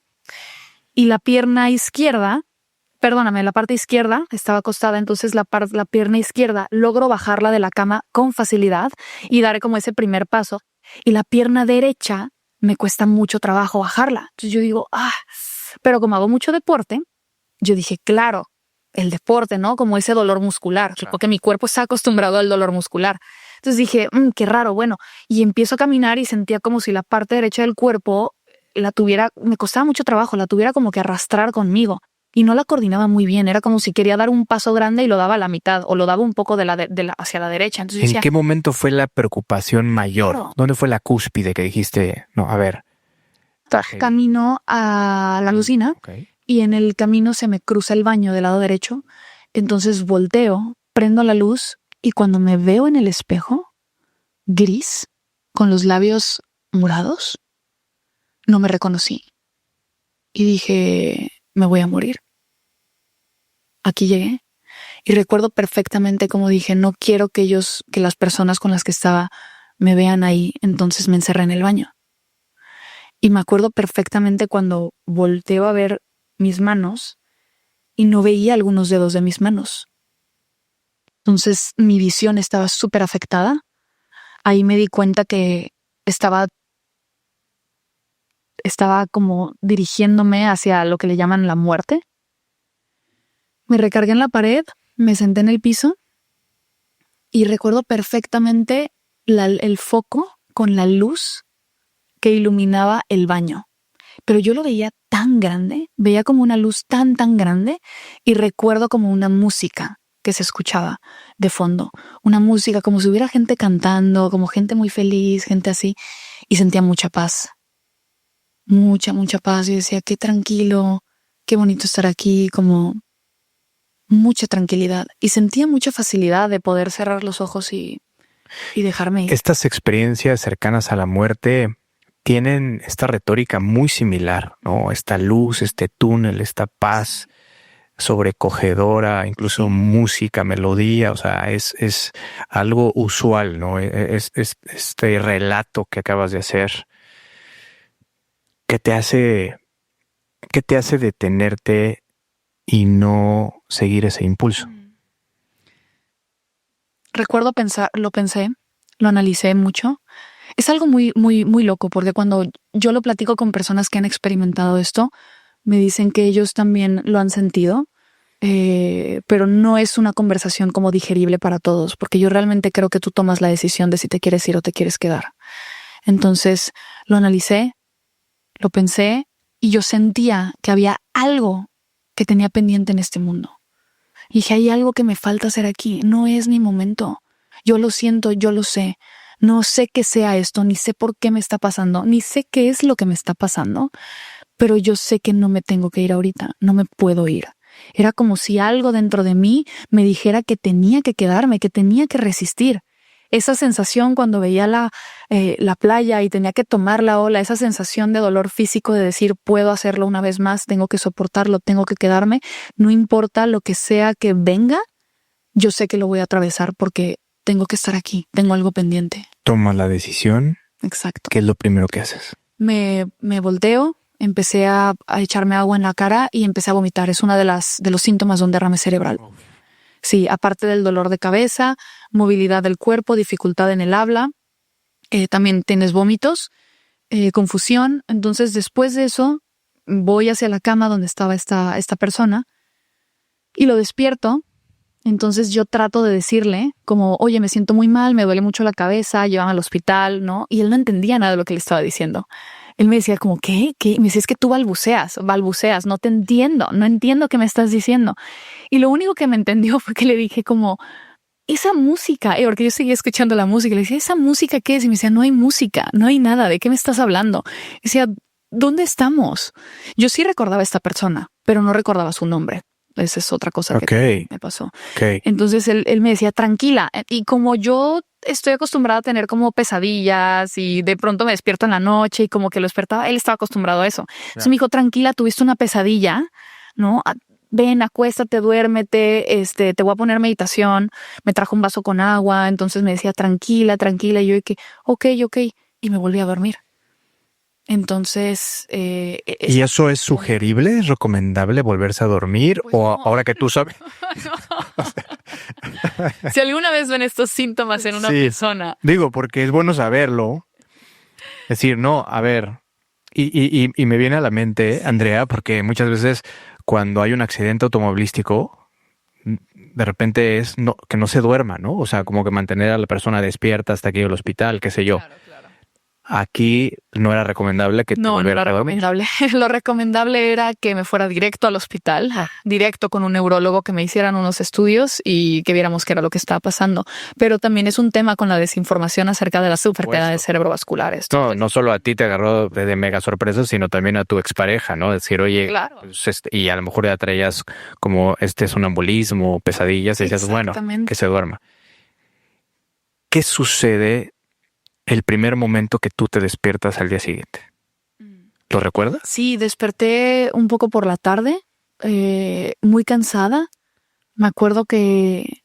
y la pierna izquierda, la parte izquierda estaba acostada, entonces la pierna izquierda logro bajarla de la cama con facilidad y dar como ese primer paso. Y la pierna derecha me cuesta mucho trabajo bajarla. Entonces yo digo, pero como hago mucho deporte, yo dije, claro, el deporte, ¿no? Como ese dolor muscular, porque mi cuerpo está acostumbrado al dolor muscular. Entonces dije, qué raro, bueno, y empiezo a caminar y sentía como si la parte derecha del cuerpo me costaba mucho trabajo, la tuviera como que arrastrar conmigo. Y no la coordinaba muy bien, era como si quería dar un paso grande y lo daba a la mitad, o lo daba un poco hacia la derecha. Entonces
¿En
decía,
qué momento fue la preocupación mayor? Claro. ¿Dónde fue la cúspide que dijiste, no, a ver?
Camino a la cocina y en el camino se me cruza el baño del lado derecho. Entonces volteo, prendo la luz y cuando me veo en el espejo, gris, con los labios morados, no me reconocí. Y dije, me voy a morir. Aquí llegué. Y recuerdo perfectamente como dije, no quiero que las personas con las que estaba me vean ahí. Entonces me encerré en el baño. Y me acuerdo perfectamente cuando volteo a ver mis manos y no veía algunos dedos de mis manos. Entonces mi visión estaba súper afectada. Ahí me di cuenta que estaba como dirigiéndome hacia lo que le llaman la muerte. Me recargué en la pared, me senté en el piso y recuerdo perfectamente el foco con la luz que iluminaba el baño. Pero yo lo veía tan grande, veía como una luz tan grande y recuerdo como una música que se escuchaba de fondo. Una música como si hubiera gente cantando, como gente muy feliz, gente así. Y sentía mucha paz. Mucha paz. Y decía, qué tranquilo, qué bonito estar aquí, como mucha tranquilidad. Y sentía mucha facilidad de poder cerrar los ojos y dejarme ir.
Estas experiencias cercanas a la muerte tienen esta retórica muy similar, ¿no? Esta luz, este túnel, esta paz sobrecogedora, incluso música, melodía, o sea, es algo usual, ¿no? Es este relato que acabas de hacer. ¿Qué te hace detenerte y no seguir ese impulso?
Recuerdo lo pensé, lo analicé mucho. Es algo muy loco, porque cuando yo lo platico con personas que han experimentado esto, me dicen que ellos también lo han sentido, pero no es una conversación como digerible para todos, porque yo realmente creo que tú tomas la decisión de si te quieres ir o te quieres quedar. Entonces lo analicé, lo pensé y yo sentía que había algo que tenía pendiente en este mundo. Y dije, hay algo que me falta hacer aquí, no es mi momento. Yo lo siento, yo lo sé. No sé qué sea esto, ni sé por qué me está pasando, ni sé qué es lo que me está pasando, pero yo sé que no me tengo que ir ahorita, no me puedo ir. Era como si algo dentro de mí me dijera que tenía que quedarme, que tenía que resistir. Esa sensación cuando veía la playa y tenía que tomar la ola, esa sensación de dolor físico de decir, puedo hacerlo una vez más, tengo que soportarlo, tengo que quedarme, no importa lo que sea que venga, yo sé que lo voy a atravesar porque tengo que estar aquí, tengo algo pendiente.
Tomas la decisión.
Exacto.
¿Qué es lo primero que haces?
Me volteo, empecé a echarme agua en la cara y empecé a vomitar. Es uno de los síntomas de un derrame cerebral. Sí, aparte del dolor de cabeza, movilidad del cuerpo, dificultad en el habla, también tienes vómitos, confusión. Entonces, después de eso, voy hacia la cama donde estaba esta persona y lo despierto. Entonces yo trato de decirle como, oye, me siento muy mal, me duele mucho la cabeza, llévame al hospital, ¿no? Y él no entendía nada de lo que le estaba diciendo. Él me decía como, ¿qué? Y me decía, es que tú balbuceas, no te entiendo, no entiendo qué me estás diciendo. Y lo único que me entendió fue que le dije como, esa música, porque yo seguía escuchando la música, le decía, ¿esa música qué es? Y me decía, no hay música, no hay nada, ¿de qué me estás hablando? Y decía, ¿dónde estamos? Yo sí recordaba a esta persona, pero no recordaba su nombre. Esa es otra cosa que me pasó. Entonces él me decía, tranquila. Y como yo estoy acostumbrada a tener como pesadillas y de pronto me despierto en la noche y como que lo despertaba, él estaba acostumbrado a eso. Entonces me dijo, tranquila, tuviste una pesadilla, ¿no? Ven, acuéstate, duérmete, te voy a poner meditación. Me trajo un vaso con agua, entonces me decía, tranquila. Y yo dije, ok. Y me volví a dormir. Entonces...
¿Y eso es sugerible? ¿Es recomendable volverse a dormir?
Pues
¿O
no.
ahora que tú sabes?
No. Si alguna vez ven estos síntomas en una persona...
Digo, porque es bueno saberlo. Es decir, no, a ver... Y me viene a la mente, Andrea, porque muchas veces cuando hay un accidente automovilístico, de repente es que no se duerma, ¿no? O sea, como que mantener a la persona despierta hasta que llegue al hospital, qué sé yo.
Claro.
Aquí no era recomendable que te volvieras a dormir.
No era recomendable. Lo recomendable era que me fuera directo al hospital, directo con un neurólogo, que me hicieran unos estudios y que viéramos qué era lo que estaba pasando. Pero también es un tema con la desinformación acerca de las enfermedades cerebrovasculares.
No solo a ti te agarró de mega sorpresa, sino también a tu expareja, ¿no? Decir, oye,
claro.
Pues y a lo mejor ya traías como sonambulismo, pesadillas, y decías, bueno, que se duerma. ¿Qué sucede el primer momento que tú te despiertas al día siguiente? ¿Lo recuerdas?
Sí, desperté un poco por la tarde, muy cansada. Me acuerdo que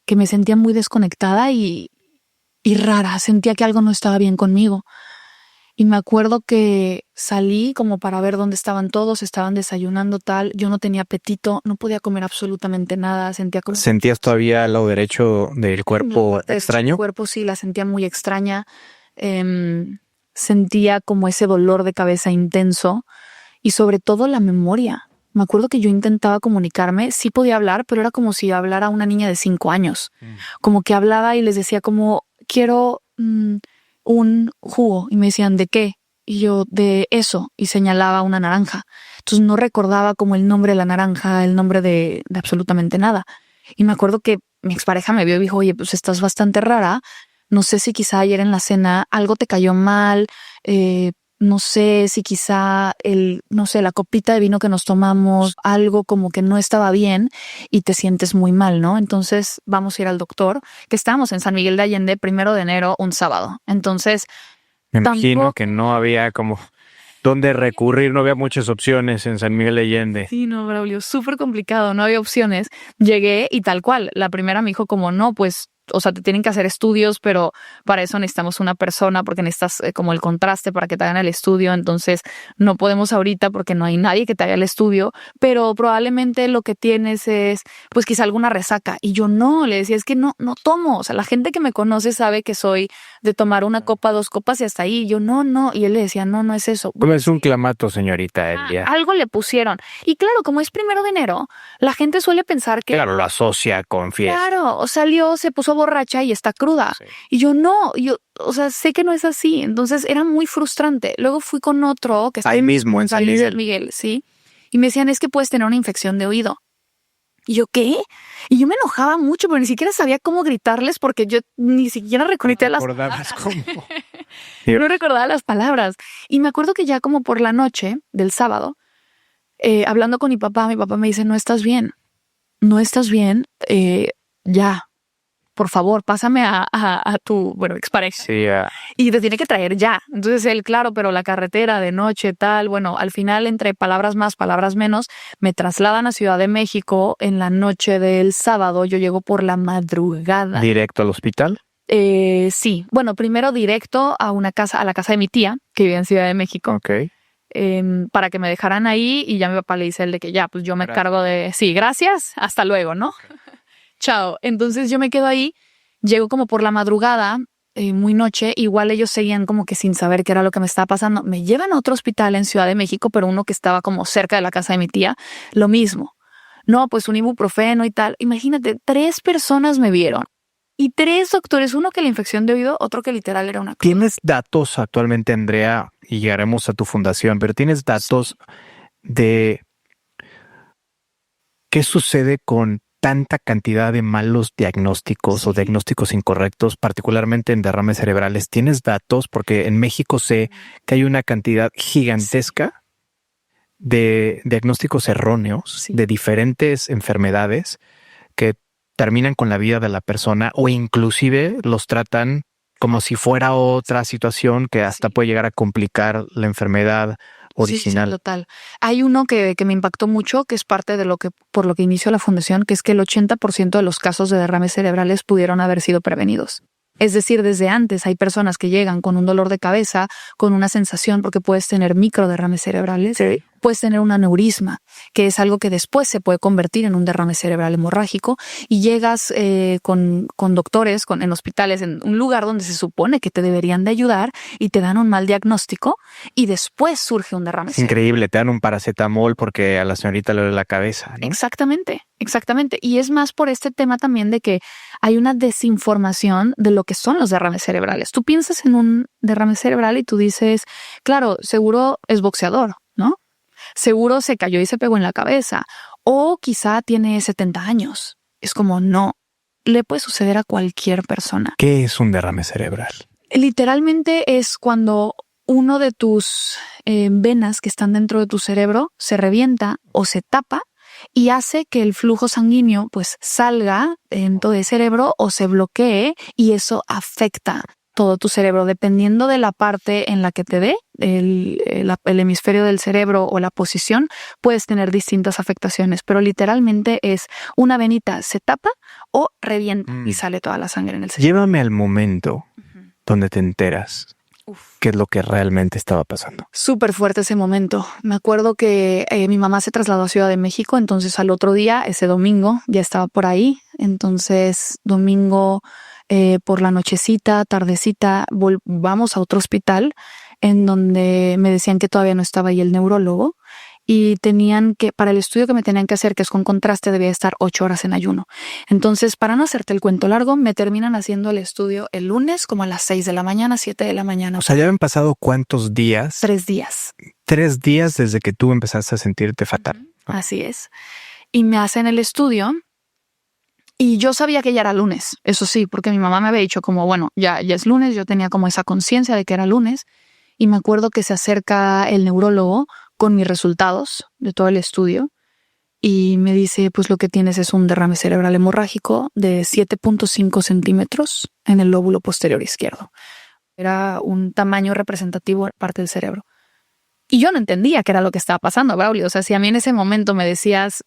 me sentía muy desconectada y rara. Sentía que algo no estaba bien conmigo. Y me acuerdo que salí como para ver dónde estaban todos, estaban desayunando tal. Yo no tenía apetito, no podía comer absolutamente nada.
¿Sentías todavía el lado derecho del cuerpo extraño?
El cuerpo sí, la sentía muy extraña. Sentía como ese dolor de cabeza intenso y sobre todo la memoria. Me acuerdo que yo intentaba comunicarme, sí podía hablar, pero era como si hablara a una niña de 5 años. Como que hablaba y les decía como, quiero un jugo. Y me decían, ¿de qué? Y yo, de eso. Y señalaba una naranja. Entonces no recordaba como el nombre de la naranja, el nombre de absolutamente nada. Y me acuerdo que mi expareja me vio y dijo, oye, pues estás bastante rara. No sé si quizá ayer en la cena algo te cayó mal. No sé si quizá la copita de vino que nos tomamos, algo como que no estaba bien y te sientes muy mal, ¿no? Entonces vamos a ir al doctor, que estábamos en San Miguel de Allende, 1 de enero, un sábado. Entonces,
me imagino que no había como dónde recurrir, no había muchas opciones en San Miguel de Allende.
Sí, no, Braulio, súper complicado, no había opciones. Llegué y tal cual, la primera me dijo como, no, pues, o sea, te tienen que hacer estudios, pero para eso necesitamos una persona porque necesitas como el contraste para que te hagan el estudio. Entonces no podemos ahorita porque no hay nadie que te haga el estudio, pero probablemente lo que tienes es pues quizá alguna resaca. Y yo no, le decía, es que no tomo. O sea, la gente que me conoce sabe que soy de tomar una copa, 2 copas y hasta ahí. Y yo no. Y él le decía, no es eso.
¿Cómo es un clamato, señorita Elia?
Algo le pusieron. Y claro, como es 1 de enero, la gente suele pensar que...
Claro, lo asocia con fiesta.
Claro, salió, se puso borracha y está cruda. Sí. Y yo o sea, sé que no es así. Entonces era muy frustrante. Luego fui con otro que está
ahí mismo en San
Miguel, sí. Y me decían, es que puedes tener una infección de oído. Y yo, ¿qué? Y yo me enojaba mucho, pero ni siquiera sabía cómo gritarles porque yo ni siquiera recordaba las palabras. No recordaba las palabras. Y me acuerdo que ya como por la noche del sábado, hablando con mi papá me dice, no estás bien. No estás bien, ya. por favor, pásame a tu, expareja.
Sí,
Y te tiene que traer ya. Entonces él, claro, pero la carretera de noche, tal, bueno, al final entre palabras más, palabras menos, me trasladan a Ciudad de México en la noche del sábado. Yo llego por la madrugada.
¿directo al hospital?
Sí, bueno, primero directo a la casa de mi tía, que vive en Ciudad de México.
Ok.
Para que me dejaran ahí y ya mi papá le dice el de que ya, pues yo me cargo de... Sí, gracias, hasta luego, ¿no? Okay. Chao. Entonces yo me quedo ahí, llego como por la madrugada, muy noche, igual ellos seguían como que sin saber qué era lo que me estaba pasando. Me llevan a otro hospital en Ciudad de México, pero uno que estaba como cerca de la casa de mi tía, lo mismo. No, pues un ibuprofeno y tal. Imagínate, 3 personas me vieron. Y 3 doctores, uno que la infección de oído, otro que literal era una...
¿Tienes datos actualmente, Andrea? Y llegaremos a tu fundación, pero ¿tienes datos de qué sucede con tanta cantidad de malos diagnósticos o diagnósticos incorrectos, particularmente en derrames cerebrales? ¿Tienes datos? Porque en México sé que hay una cantidad gigantesca de diagnósticos erróneos de diferentes enfermedades que terminan con la vida de la persona o inclusive los tratan como si fuera otra situación que hasta puede llegar a complicar la enfermedad original.
Sí, total. Hay uno que me impactó mucho, que es parte de por lo que inició la fundación, que es que el 80% de los casos de derrames cerebrales pudieron haber sido prevenidos. Es decir, desde antes hay personas que llegan con un dolor de cabeza, con una sensación, porque puedes tener microderrames cerebrales, puedes tener un aneurisma, que es algo que después se puede convertir en un derrame cerebral hemorrágico, y llegas con doctores en hospitales, en un lugar donde se supone que te deberían de ayudar y te dan un mal diagnóstico y después surge un derrame cerebral.
Increíble, te dan un paracetamol porque a la señorita le duele la cabeza, ¿no?
Exactamente. Y es más por este tema también de que hay una desinformación de lo que son los derrames cerebrales. Tú piensas en un derrame cerebral y tú dices, claro, seguro es boxeador, ¿no? Seguro se cayó y se pegó en la cabeza. O quizá tiene 70 años. Es como, no, le puede suceder a cualquier persona.
¿Qué es un derrame cerebral?
Literalmente es cuando uno de tus venas que están dentro de tu cerebro se revienta o se tapa y hace que el flujo sanguíneo pues salga dentro del cerebro o se bloquee, y eso afecta todo tu cerebro. Dependiendo de la parte en la que te dé el hemisferio del cerebro o la posición, puedes tener distintas afectaciones, pero literalmente es una venita se tapa o revienta y sale toda la sangre en el cerebro.
Llévame al momento donde te enteras. ¿Qué es lo que realmente estaba pasando?
Súper fuerte ese momento. Me acuerdo que mi mamá se trasladó a Ciudad de México, entonces al otro día, ese domingo, ya estaba por ahí. Entonces, domingo por la nochecita, tardecita, vamos a otro hospital en donde me decían que todavía no estaba ahí el neurólogo y para el estudio que me tenían que hacer, que es con contraste, debía estar 8 horas en ayuno. Entonces, para no hacerte el cuento largo, me terminan haciendo el estudio el lunes como a las 6 de la mañana, 7 de la mañana.
O sea, ¿ya habían pasado cuántos días?
3 días.
3 días desde que tú empezaste a sentirte fatal.
Así es. Y me hacen el estudio y yo sabía que ya era lunes, eso sí, porque mi mamá me había dicho como, bueno, ya es lunes, yo tenía como esa conciencia de que era lunes, y me acuerdo que se acerca el neurólogo con mis resultados de todo el estudio y me dice, pues lo que tienes es un derrame cerebral hemorrágico de 7.5 centímetros en el lóbulo posterior izquierdo. Era un tamaño representativo de parte del cerebro. Y yo no entendía qué era lo que estaba pasando, Braulio. O sea, si a mí en ese momento me decías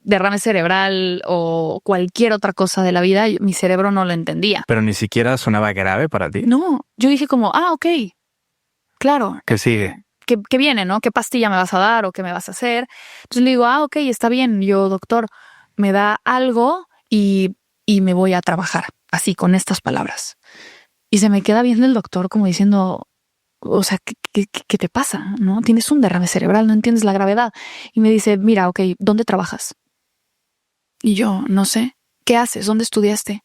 derrame cerebral o cualquier otra cosa de la vida, mi cerebro no lo entendía.
Pero ni siquiera sonaba grave para ti.
No, yo dije como, ok, claro.
¿Qué sigue?
¿Qué viene, no? ¿Qué pastilla me vas a dar o qué me vas a hacer? Entonces le digo, ok, está bien. Yo, doctor, me da algo y me voy a trabajar. Así, con estas palabras. Y se me queda viendo el doctor como diciendo, o sea, ¿qué te pasa? ¿No? Tienes un derrame cerebral, no entiendes la gravedad. Y me dice, mira, ok, ¿dónde trabajas? Y yo, no sé. ¿Qué haces? ¿Dónde estudiaste?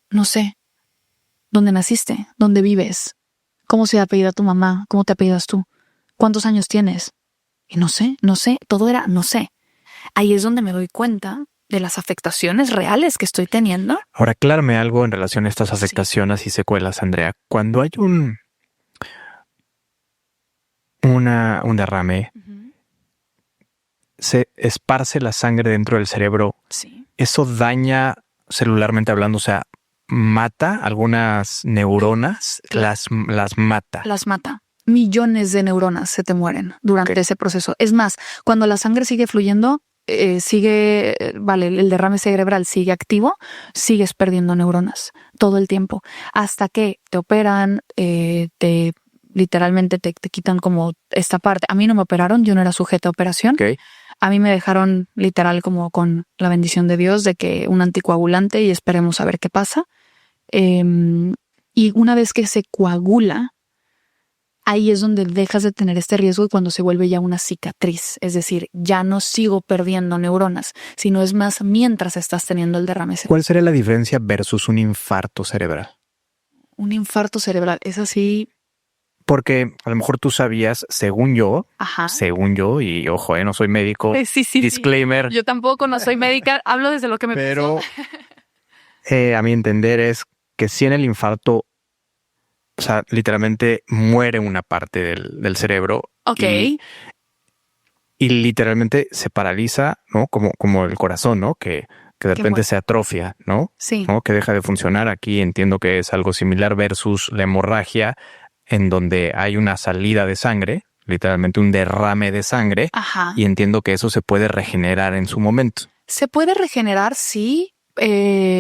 No sé. ¿Dónde naciste? ¿Dónde vives? ¿Cómo se apellida tu mamá? ¿Cómo te apellidas tú? ¿Cuántos años tienes? Y no sé, todo era no sé. Ahí es donde me doy cuenta de las afectaciones reales que estoy teniendo.
Ahora, aclárame algo en relación a estas afectaciones y secuelas, Andrea. Cuando hay un derrame, se esparce la sangre dentro del cerebro.
Sí.
Eso daña celularmente hablando, o sea, mata algunas neuronas,
Claro.
las mata.
Las mata. Millones de neuronas se te mueren durante ese proceso. Es más, cuando la sangre sigue fluyendo, el derrame cerebral sigue activo, sigues perdiendo neuronas todo el tiempo. Hasta que te operan, literalmente te quitan como esta parte. A mí no me operaron, yo no era sujeta a operación.
Okay.
A mí me dejaron literal como con la bendición de Dios de que un anticoagulante y esperemos a ver qué pasa. Y una vez que se coagula, ahí es donde dejas de tener este riesgo y cuando se vuelve ya una cicatriz. Es decir, ya no sigo perdiendo neuronas, sino es más mientras estás teniendo el derrame cerebral.
¿Cuál sería la diferencia versus un infarto cerebral?
Un infarto cerebral, es así.
Porque a lo mejor tú sabías, según yo, y ojo, no soy médico,
sí,
disclaimer.
Sí. Yo tampoco no soy médica, hablo desde lo que me
pero
pasó.
A mi entender es que si en el infarto, o sea, literalmente muere una parte del cerebro.
Ok.
Y literalmente se paraliza, ¿no? Como el corazón, ¿no? Que de repente se atrofia, ¿no?
Sí.
¿No? Que deja de funcionar. Aquí entiendo que es algo similar versus la hemorragia, en donde hay una salida de sangre, literalmente un derrame de sangre.
Ajá.
Y entiendo que eso se puede regenerar en su momento.
Se puede regenerar, sí,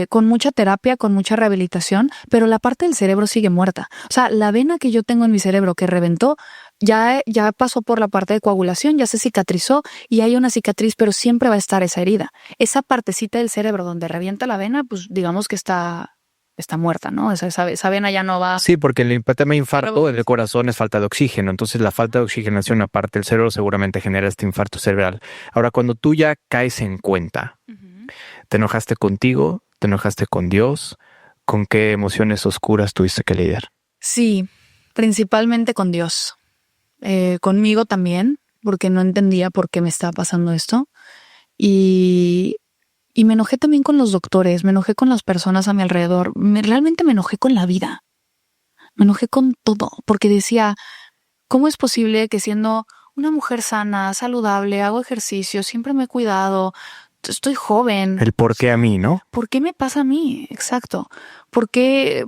con mucha terapia, con mucha rehabilitación, pero la parte del cerebro sigue muerta. O sea, la vena que yo tengo en mi cerebro que reventó ya pasó por la parte de coagulación, ya se cicatrizó y hay una cicatriz, pero siempre va a estar esa herida. Esa partecita del cerebro donde revienta la vena, pues digamos que está muerta, ¿no? Esa vena ya no va.
Sí, porque el tema de infarto del corazón es falta de oxígeno. Entonces la falta de oxigenación aparte del cerebro seguramente genera este infarto cerebral. Ahora, cuando tú ya caes en cuenta, te enojaste contigo, te enojaste con Dios, ¿con qué emociones oscuras tuviste que lidiar?
Sí, principalmente con Dios. Conmigo también, porque no entendía por qué me estaba pasando esto. Y me enojé también con los doctores, me enojé con las personas a mi alrededor. Realmente me enojé con la vida. Me enojé con todo, porque decía, ¿cómo es posible que siendo una mujer sana, saludable, hago ejercicio, siempre me he cuidado, estoy joven?
El por qué a mí, ¿no?
¿Por qué me pasa a mí? Exacto. ¿Por qué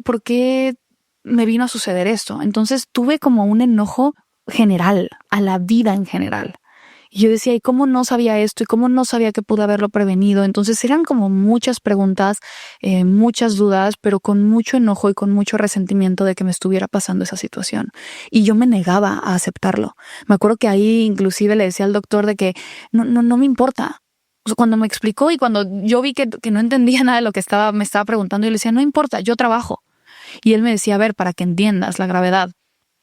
me vino a suceder esto? Entonces tuve como un enojo general, a la vida en general. Y yo decía, ¿y cómo no sabía esto? ¿Y cómo no sabía que pude haberlo prevenido? Entonces eran como muchas preguntas, muchas dudas, pero con mucho enojo y con mucho resentimiento de que me estuviera pasando esa situación. Y yo me negaba a aceptarlo. Me acuerdo que ahí inclusive le decía al doctor de que no me importa. O sea, cuando me explicó y cuando yo vi que no entendía nada de lo que me estaba preguntando, yo le decía, no importa, yo trabajo. Y él me decía, a ver, para que entiendas la gravedad.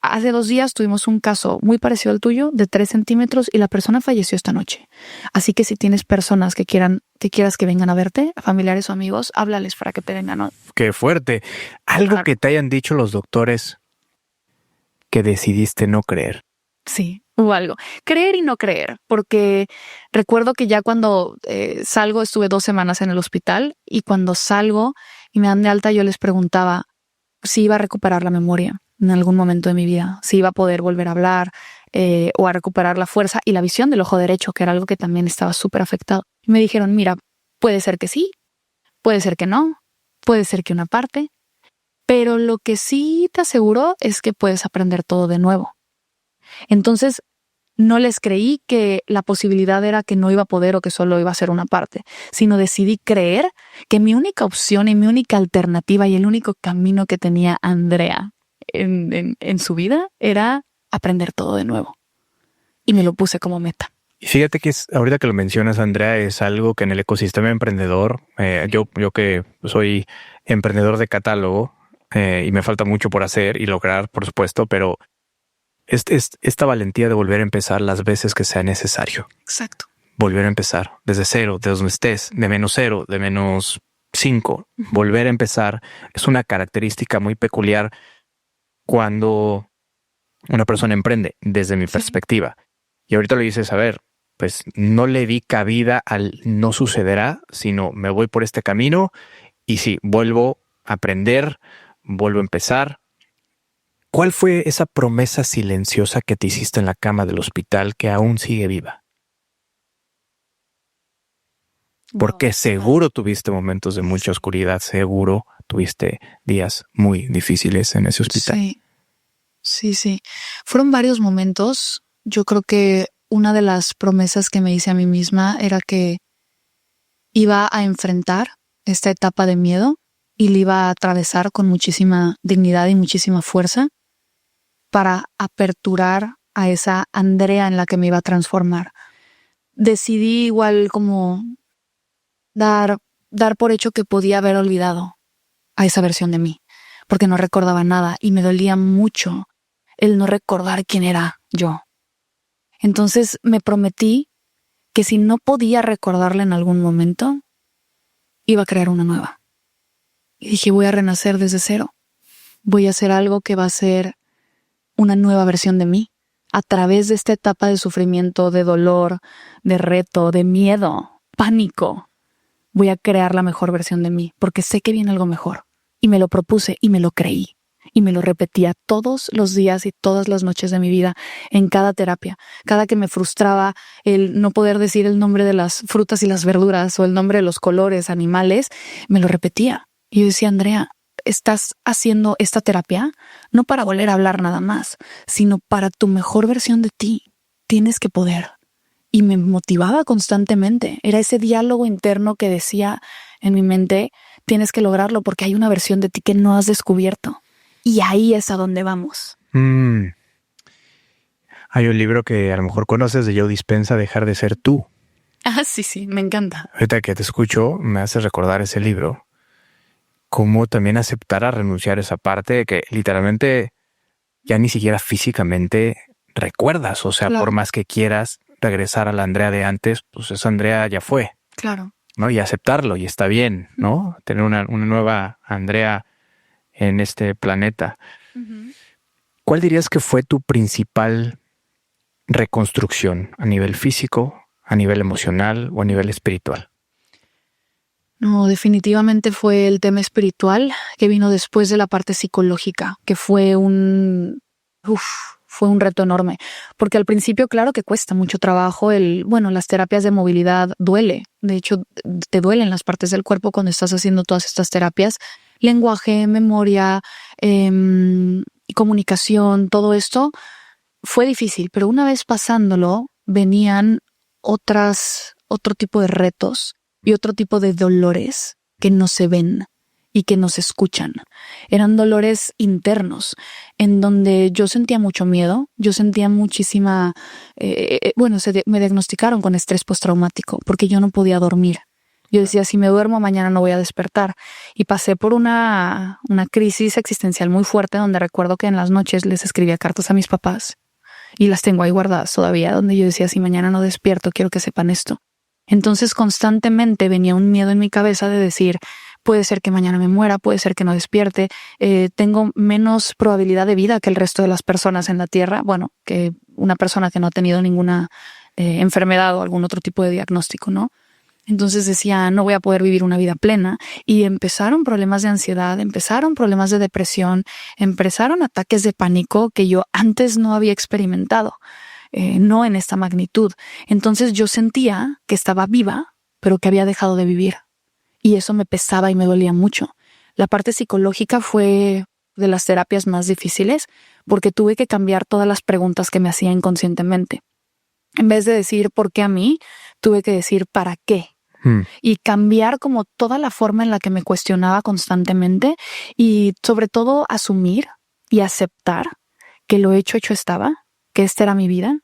Hace 2 días tuvimos un caso muy parecido al tuyo, de 3 centímetros, y la persona falleció esta noche. Así que si tienes personas que quieras que vengan a verte, familiares o amigos, háblales para que te vengan, ¿no?
¡Qué fuerte! Algo
Claro.
que te hayan dicho los doctores que decidiste no creer.
Sí, hubo algo. Creer y no creer, porque recuerdo que ya cuando salgo, estuve 2 semanas en el hospital, y cuando salgo y me dan de alta, yo les preguntaba si iba a recuperar la memoria en algún momento de mi vida, si iba a poder volver a hablar o a recuperar la fuerza y la visión del ojo derecho, que era algo que también estaba súper afectado. Y me dijeron, mira, puede ser que sí, puede ser que no, puede ser que una parte, pero lo que sí te aseguro es que puedes aprender todo de nuevo. Entonces, no les creí que la posibilidad era que no iba a poder o que solo iba a ser una parte, sino decidí creer que mi única opción y mi única alternativa y el único camino que tenía Andrea en su vida era aprender todo de nuevo. Y me lo puse como meta.
Y fíjate que ahorita que lo mencionas, Andrea, es algo que en el ecosistema emprendedor, yo que soy emprendedor de catálogo y me falta mucho por hacer y lograr, por supuesto, pero esta valentía de volver a empezar las veces que sea necesario.
Exacto.
Volver a empezar desde cero, de donde estés, de -0, de -5. Volver a empezar es una característica muy peculiar cuando una persona emprende, desde mi perspectiva. Y ahorita lo dices, a ver, pues no le di cabida al no sucederá, sino me voy por este camino y sí, vuelvo a aprender, vuelvo a empezar. ¿Cuál fue esa promesa silenciosa que te hiciste en la cama del hospital que aún sigue viva? Porque
Wow.
seguro tuviste momentos de mucha oscuridad, seguro tuviste días muy difíciles en ese hospital.
Sí, sí, sí. Fueron varios momentos. Yo creo que una de las promesas que me hice a mí misma era que iba a enfrentar esta etapa de miedo y la iba a atravesar con muchísima dignidad y muchísima fuerza para aperturar a esa Andrea en la que me iba a transformar. Decidí igual como dar, dar por hecho que podía haber olvidado a esa versión de mí, porque no recordaba nada y me dolía mucho el no recordar quién era yo. Entonces me prometí que si no podía recordarla en algún momento, iba a crear una nueva. Y dije, voy a renacer desde cero. Voy a hacer algo que va a ser una nueva versión de mí. A través de esta etapa de sufrimiento, de dolor, de reto, de miedo, pánico, voy a crear la mejor versión de mí, porque sé que viene algo mejor. Y me lo propuse y me lo creí. Y me lo repetía todos los días y todas las noches de mi vida, en cada terapia. Cada que me frustraba el no poder decir el nombre de las frutas y las verduras o el nombre de los colores, animales, me lo repetía. Y yo decía, Andrea, estás haciendo esta terapia no para volver a hablar nada más, sino para tu mejor versión de ti. Tienes que poder. Y me motivaba constantemente. Era ese diálogo interno que decía en mi mente, tienes que lograrlo porque hay una versión de ti que no has descubierto. Y ahí es a donde vamos.
Hay un libro que a lo mejor conoces de Joe Dispenza, Dejar de ser tú.
Ah, sí, sí, me encanta.
Ahorita que te escucho, me hace recordar ese libro. Cómo también aceptar a renunciar a esa parte de que literalmente ya ni siquiera físicamente recuerdas. O sea, por
Claro,
más que quieras regresar a la Andrea de antes, pues esa Andrea ya fue,
claro.
¿no? Y aceptarlo, y está bien, ¿no? Tener una nueva Andrea en este planeta.
Uh-huh.
¿Cuál dirías que fue tu principal reconstrucción a nivel físico, a nivel emocional o a nivel espiritual?
No, definitivamente fue el tema espiritual que vino después de la parte psicológica, que fue fue un reto enorme. Porque al principio, claro que cuesta mucho trabajo las terapias de movilidad duele. De hecho, te duelen las partes del cuerpo cuando estás haciendo todas estas terapias. Lenguaje, memoria, comunicación, todo esto fue difícil, pero una vez pasándolo, venían otro tipo de retos y otro tipo de dolores que no se ven y que no se escuchan. Eran dolores internos en donde yo sentía mucho miedo, yo sentía muchísima... me diagnosticaron con estrés postraumático porque yo no podía dormir. Yo decía, si me duermo mañana no voy a despertar. Y pasé por una crisis existencial muy fuerte donde recuerdo que en las noches les escribía cartas a mis papás y las tengo ahí guardadas todavía, donde yo decía, si mañana no despierto, quiero que sepan esto. Entonces constantemente venía un miedo en mi cabeza de decir, puede ser que mañana me muera, puede ser que no despierte, tengo menos probabilidad de vida que el resto de las personas en la Tierra, bueno, que una persona que no ha tenido ninguna enfermedad o algún otro tipo de diagnóstico, ¿no? Entonces decía, no voy a poder vivir una vida plena. Y empezaron problemas de ansiedad, empezaron problemas de depresión, empezaron ataques de pánico que yo antes no había experimentado, no en esta magnitud. Entonces yo sentía que estaba viva, pero que había dejado de vivir. Y eso me pesaba y me dolía mucho. La parte psicológica fue de las terapias más difíciles porque tuve que cambiar todas las preguntas que me hacía inconscientemente. En vez de decir ¿por qué a mí?, tuve que decir ¿para qué? Y cambiar como toda la forma en la que me cuestionaba constantemente y sobre todo asumir y aceptar que lo hecho estaba, que esta era mi vida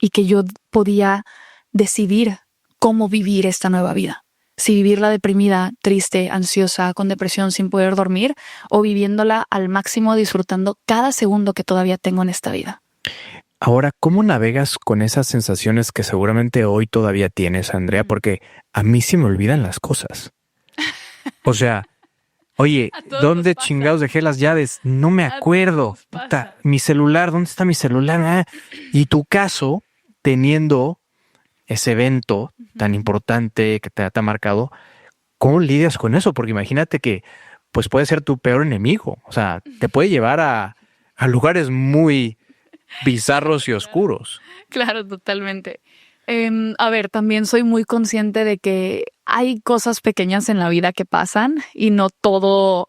y que yo podía decidir cómo vivir esta nueva vida. Si vivirla deprimida, triste, ansiosa, con depresión, sin poder dormir, o viviéndola al máximo disfrutando cada segundo que todavía tengo en esta vida.
Ahora, ¿cómo navegas con esas sensaciones que seguramente hoy todavía tienes, Andrea? Porque a mí se me olvidan las cosas. O sea, oye, ¿dónde chingados dejé las llaves? No me acuerdo. Puta, mi celular, ¿dónde está mi celular? Ah. Y tu caso, teniendo ese evento tan importante que te ha marcado, ¿cómo lidias con eso? Porque imagínate que pues puede ser tu peor enemigo. O sea, te puede llevar a lugares muy bizarros y oscuros.
Claro, totalmente. A ver, también soy muy consciente de que hay cosas pequeñas en la vida que pasan y no todo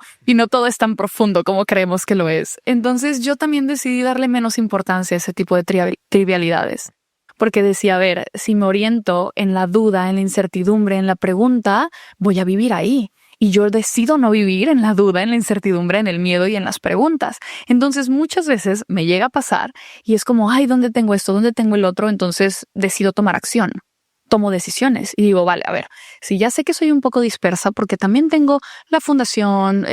es tan profundo como creemos que lo es. Entonces yo también decidí darle menos importancia a ese tipo de trivialidades. Porque decía, a ver, si me oriento en la duda, en la incertidumbre, en la pregunta, voy a vivir ahí. Y yo decido no vivir en la duda, en la incertidumbre, en el miedo y en las preguntas. Entonces muchas veces me llega a pasar y es como, ay, ¿dónde tengo esto? ¿Dónde tengo el otro? Entonces decido tomar acción. Tomo decisiones y digo, vale, a ver, si ya sé que soy un poco dispersa porque también tengo la fundación,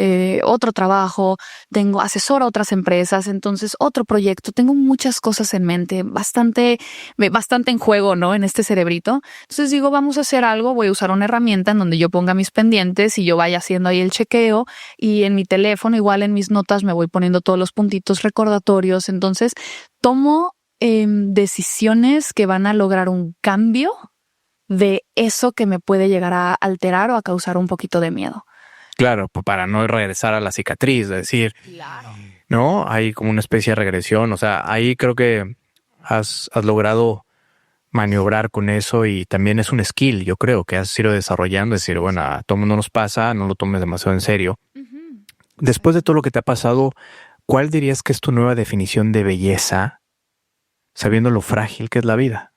otro trabajo, tengo asesor a otras empresas, entonces otro proyecto, tengo muchas cosas en mente, bastante en juego, ¿no? En este cerebrito. Entonces digo, vamos a hacer algo, voy a usar una herramienta en donde yo ponga mis pendientes y yo vaya haciendo ahí el chequeo y en mi teléfono, igual en mis notas, me voy poniendo todos los puntitos recordatorios. Entonces tomo decisiones que van a lograr un cambio de eso que me puede llegar a alterar o a causar un poquito de miedo.
Claro, para no regresar a la cicatriz, es decir,
Claro.
¿no? Hay como una especie de regresión. O sea, ahí creo que has logrado maniobrar con eso y también es un skill, yo creo, que has ido desarrollando. Es decir, bueno, a todo mundo nos pasa, no lo tomes demasiado en serio.
Uh-huh.
Después de todo lo que te ha pasado, ¿cuál dirías que es tu nueva definición de belleza, sabiendo lo frágil que es la vida?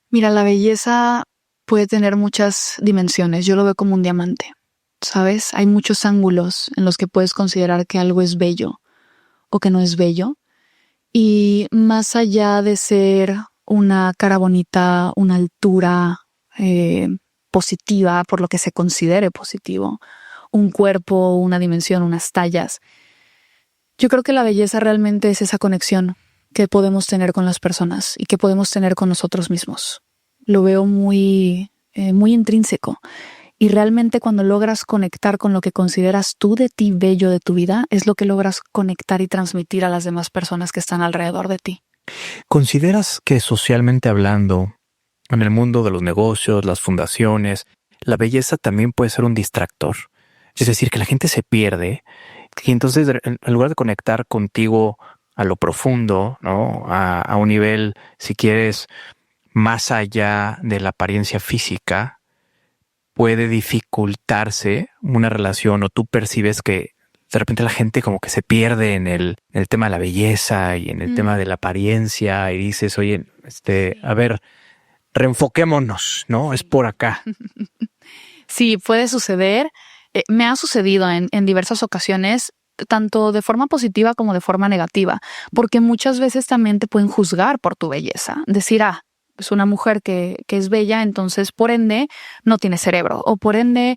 Mira, la belleza puede tener muchas dimensiones. Yo lo veo como un diamante, ¿sabes? Hay muchos ángulos en los que puedes considerar que algo es bello o que no es bello. Y más allá de ser una cara bonita, una altura positiva, por lo que se considere positivo, un cuerpo, una dimensión, unas tallas, yo creo que la belleza realmente es esa conexión que podemos tener con las personas y que podemos tener con nosotros mismos. Lo veo muy intrínseco. Y realmente cuando logras conectar con lo que consideras tú de ti bello de tu vida, es lo que logras conectar y transmitir a las demás personas que están alrededor de ti.
¿Consideras que socialmente hablando, en el mundo de los negocios, las fundaciones, la belleza también puede ser un distractor? Es decir, que la gente se pierde y entonces en lugar de conectar contigo a lo profundo, ¿no? A un nivel, si quieres, más allá de la apariencia física, puede dificultarse una relación o tú percibes que de repente la gente como que se pierde en el tema de la belleza y en el tema de la apariencia y dices, oye, a ver, reenfoquémonos, ¿no? Es por acá.
Sí, puede suceder. Me ha sucedido en diversas ocasiones, tanto de forma positiva como de forma negativa, porque muchas veces también te pueden juzgar por tu belleza. Decir, es una mujer que es bella, entonces por ende no tiene cerebro o por ende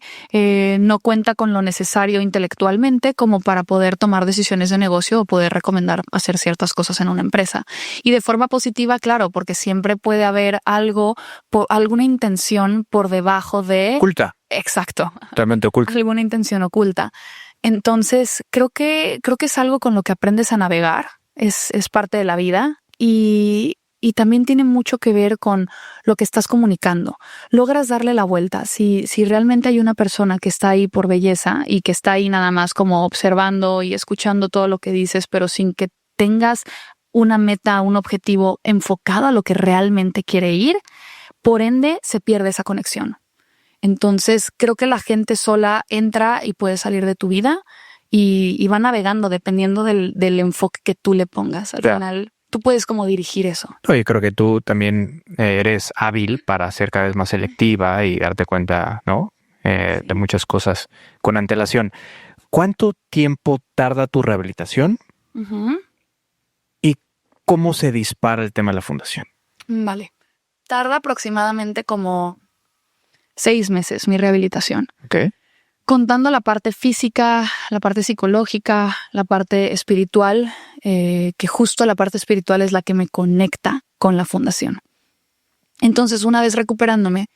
no cuenta con lo necesario intelectualmente como para poder tomar decisiones de negocio o poder recomendar hacer ciertas cosas en una empresa. Y de forma positiva, claro, porque siempre puede haber alguna intención por debajo de...
Oculta.
Exacto.
Totalmente oculta.
Alguna intención oculta. Entonces creo que es algo con lo que aprendes a navegar, es parte de la vida y también tiene mucho que ver con lo que estás comunicando. Logras darle la vuelta. Si realmente hay una persona que está ahí por belleza y que está ahí nada más como observando y escuchando todo lo que dices, pero sin que tengas una meta, un objetivo enfocado a lo que realmente quiere ir, por ende se pierde esa conexión. Entonces creo que la gente sola entra y puede salir de tu vida y va navegando dependiendo del enfoque que tú le pongas. Al final tú puedes como dirigir eso.
Yo creo que tú también eres hábil para ser cada vez más selectiva y darte cuenta, ¿no? De muchas cosas con antelación. ¿Cuánto tiempo tarda tu rehabilitación?
Uh-huh.
¿Y cómo se dispara el tema de la fundación?
Vale. Tarda aproximadamente como 6 meses mi rehabilitación.
Okay.
Contando la parte física, la parte psicológica, la parte espiritual, que justo la parte espiritual es la que me conecta con la fundación. Entonces, una vez recuperándome,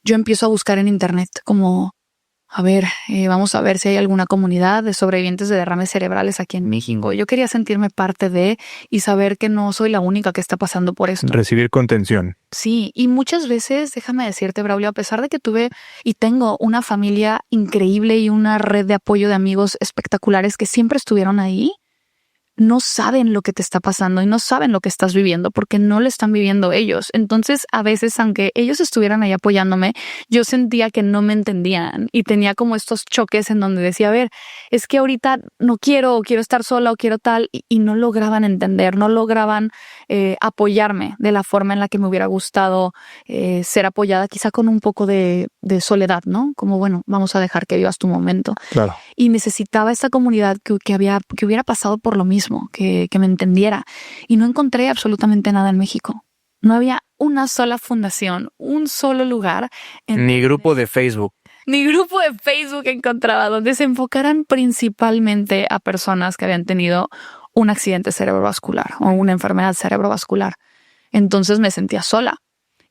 yo empiezo a buscar en internet como, vamos a ver si hay alguna comunidad de sobrevivientes de derrames cerebrales aquí en México. Yo quería sentirme parte de y saber que no soy la única que está pasando por esto.
Recibir contención.
Sí, y muchas veces, déjame decirte, Braulio, a pesar de que tuve y tengo una familia increíble y una red de apoyo de amigos espectaculares que siempre estuvieron ahí, no saben lo que te está pasando y no saben lo que estás viviendo porque no lo están viviendo ellos. Entonces, a veces, aunque ellos estuvieran ahí apoyándome, yo sentía que no me entendían y tenía como estos choques en donde decía, a ver, es que ahorita no quiero, o quiero estar sola o quiero tal, y no lograban entender, no lograban apoyarme de la forma en la que me hubiera gustado ser apoyada, quizá con un poco de soledad, ¿no? Como, bueno, vamos a dejar que vivas tu momento.
Claro.
Y necesitaba esta comunidad que hubiera pasado por lo mismo, que me entendiera. Y no encontré absolutamente nada en México. No había una sola fundación, un solo lugar.
Ni grupo de Facebook.
Ni grupo de Facebook encontraba donde se enfocaran principalmente a personas que habían tenido un accidente cerebrovascular o una enfermedad cerebrovascular. Entonces me sentía sola.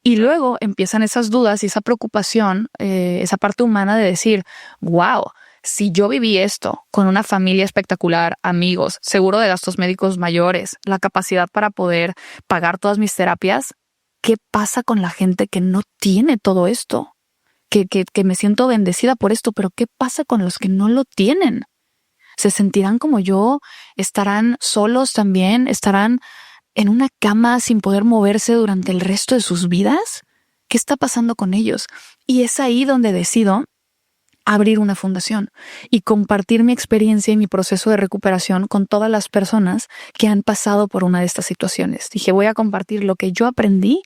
Y luego empiezan esas dudas y esa preocupación, esa parte humana de decir, wow, si yo viví esto con una familia espectacular, amigos, seguro de gastos médicos mayores, la capacidad para poder pagar todas mis terapias, ¿qué pasa con la gente que no tiene todo esto? Que me siento bendecida por esto, pero ¿qué pasa con los que no lo tienen? ¿Se sentirán como yo? ¿Estarán solos también? ¿Estarán en una cama sin poder moverse durante el resto de sus vidas? ¿Qué está pasando con ellos? Y es ahí donde decido abrir una fundación y compartir mi experiencia y mi proceso de recuperación con todas las personas que han pasado por una de estas situaciones. Dije, voy a compartir lo que yo aprendí,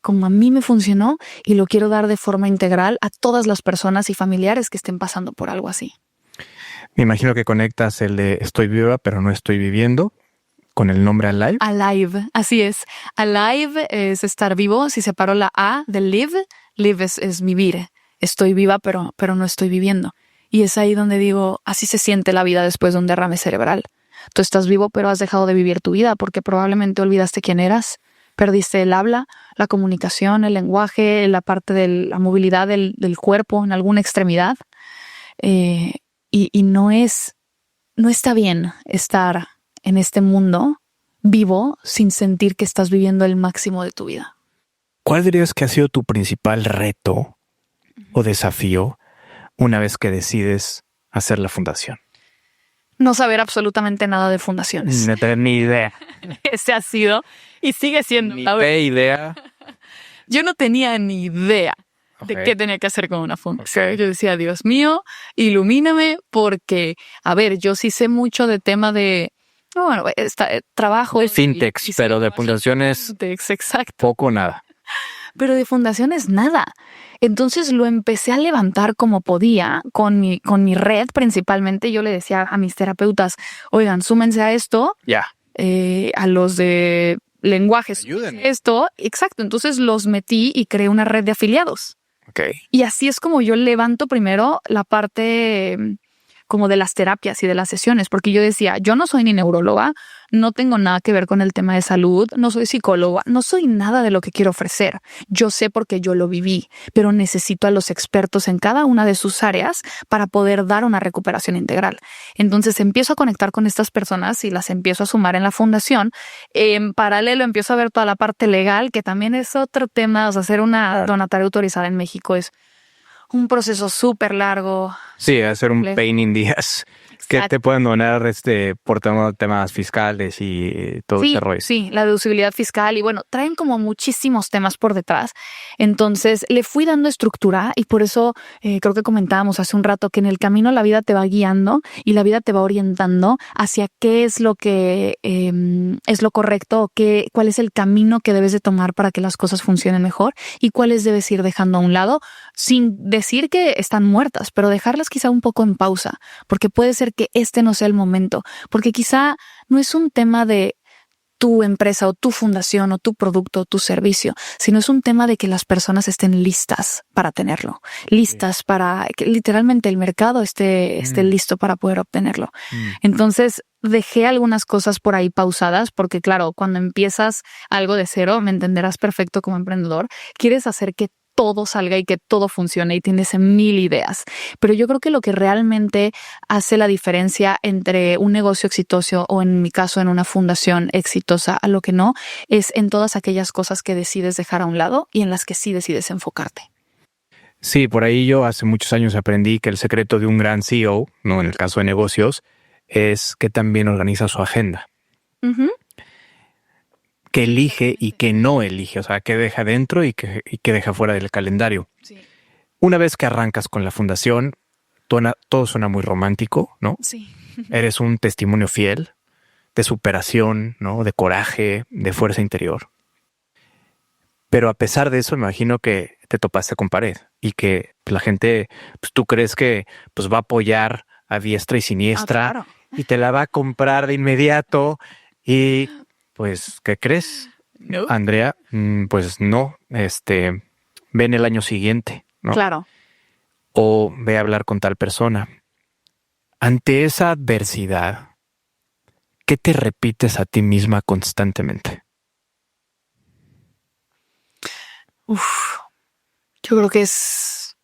como a mí me funcionó, y lo quiero dar de forma integral a todas las personas y familiares que estén pasando por algo así.
Me imagino que conectas el de estoy viva pero no estoy viviendo con el nombre Alive.
Alive, así es. Alive es estar vivo. Si separo la A del live, live es vivir. Estoy viva, pero no estoy viviendo. Y es ahí donde digo, así se siente la vida después de un derrame cerebral. Tú estás vivo, pero has dejado de vivir tu vida porque probablemente olvidaste quién eras, perdiste el habla, la comunicación, el lenguaje, la parte de la movilidad del cuerpo en alguna extremidad. Y no está bien estar en este mundo vivo sin sentir que estás viviendo el máximo de tu vida.
¿Cuál dirías que ha sido tu principal reto o desafío una vez que decides hacer la fundación?
No saber absolutamente nada de fundaciones.
No tener ni idea.
Ese ha sido y sigue siendo.
Ni idea.
Yo no tenía ni idea de qué tenía que hacer con una fundación. Yo decía, Dios mío, ilumíname, porque, a ver, yo sí sé mucho de tema de, trabajo.
Fintechs, pero de fundaciones
Fintechs, exacto.
poco o nada.
Pero de fundaciones nada. Entonces lo empecé a levantar como podía con mi red principalmente. Yo le decía a mis terapeutas, oigan, súmense a esto.
Ya.
A los de lenguajes.
Ayúdenme.
Esto, exacto. Entonces los metí y creé una red de afiliados.
Okay.
Y así es como yo levanto primero la parte como de las terapias y de las sesiones, porque yo decía, yo no soy ni neuróloga, no tengo nada que ver con el tema de salud, no soy psicóloga, no soy nada de lo que quiero ofrecer. Yo sé porque yo lo viví, pero necesito a los expertos en cada una de sus áreas para poder dar una recuperación integral. Entonces empiezo a conectar con estas personas y las empiezo a sumar en la fundación. En paralelo empiezo a ver toda la parte legal, que también es otro tema. O sea, ser una donataria autorizada en México es un proceso súper largo.
Sí, hacer un pain in the ass. Que te pueden donar por temas fiscales y todo este rollo.
Sí, la deducibilidad fiscal y bueno, traen como muchísimos temas por detrás. Entonces le fui dando estructura y por eso creo que comentábamos hace un rato que en el camino la vida te va guiando y la vida te va orientando hacia qué es lo que es lo correcto, cuál es el camino que debes de tomar para que las cosas funcionen mejor y cuáles debes ir dejando a un lado sin decir que están muertas, pero dejarlas quizá un poco en pausa, porque puede ser que este no sea el momento, porque quizá no es un tema de tu empresa o tu fundación o tu producto o tu servicio, sino es un tema de que las personas estén listas para tenerlo, listas para que literalmente el mercado esté listo para poder obtenerlo. Entonces dejé algunas cosas por ahí pausadas porque claro, cuando empiezas algo de cero, me entenderás perfecto como emprendedor, quieres hacer que todo salga y que todo funcione y tienes 1000 ideas. Pero yo creo que lo que realmente hace la diferencia entre un negocio exitoso o en mi caso en una fundación exitosa a lo que no, es en todas aquellas cosas que decides dejar a un lado y en las que sí decides enfocarte.
Sí, por ahí yo hace muchos años aprendí que el secreto de un gran CEO, no en el caso de negocios, es que también organiza su agenda.
Ujú.
¿Qué elige y qué no elige? O sea, ¿qué deja dentro y qué deja fuera del calendario?
Sí.
Una vez que arrancas con la fundación, todo suena muy romántico, ¿no?
Sí.
Eres un testimonio fiel de superación, ¿no? De coraje, de fuerza interior. Pero a pesar de eso, me imagino que te topaste con pared y que la gente, pues tú crees que pues va a apoyar a diestra y siniestra
Claro.
y te la va a comprar de inmediato y pues, ¿qué crees,
No.
Andrea? Pues no, ven el año siguiente, ¿no?
Claro.
O ve a hablar con tal persona. Ante esa adversidad, ¿qué te repites a ti misma constantemente?
Yo creo que es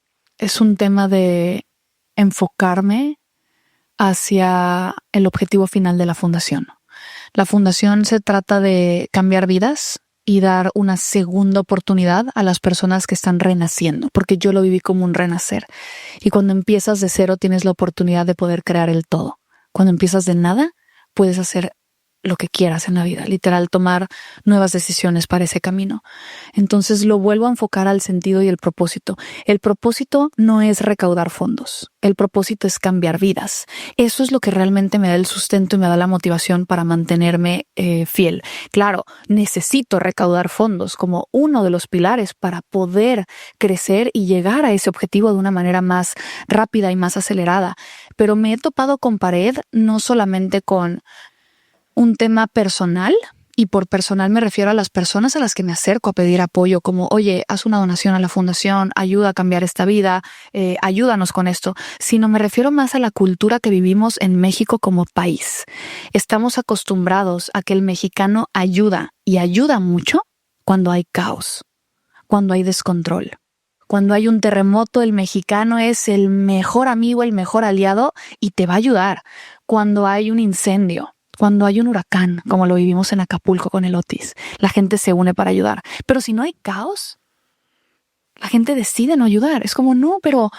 un tema de enfocarme hacia el objetivo final de la fundación. La fundación se trata de cambiar vidas y dar una segunda oportunidad a las personas que están renaciendo, porque yo lo viví como un renacer. Y cuando empiezas de cero tienes la oportunidad de poder crear el todo. Cuando empiezas de nada, puedes hacer lo que quieras en la vida, literal, tomar nuevas decisiones para ese camino. Entonces lo vuelvo a enfocar al sentido y el propósito. El propósito no es recaudar fondos, el propósito es cambiar vidas. Eso es lo que realmente me da el sustento y me da la motivación para mantenerme fiel. Claro, necesito recaudar fondos como uno de los pilares para poder crecer y llegar a ese objetivo de una manera más rápida y más acelerada. Pero me he topado con pared, no solamente con un tema personal, y por personal me refiero a las personas a las que me acerco a pedir apoyo, como, oye, haz una donación a la fundación, ayuda a cambiar esta vida, ayúdanos con esto, sino me refiero más a la cultura que vivimos en México como país. Estamos acostumbrados a que el mexicano ayuda, y ayuda mucho cuando hay caos, cuando hay descontrol. Cuando hay un terremoto, el mexicano es el mejor amigo, el mejor aliado y te va a ayudar. Cuando hay un incendio, cuando hay un huracán, como lo vivimos en Acapulco con el Otis, la gente se une para ayudar. Pero si no hay caos, la gente decide no ayudar. Es como, no, pero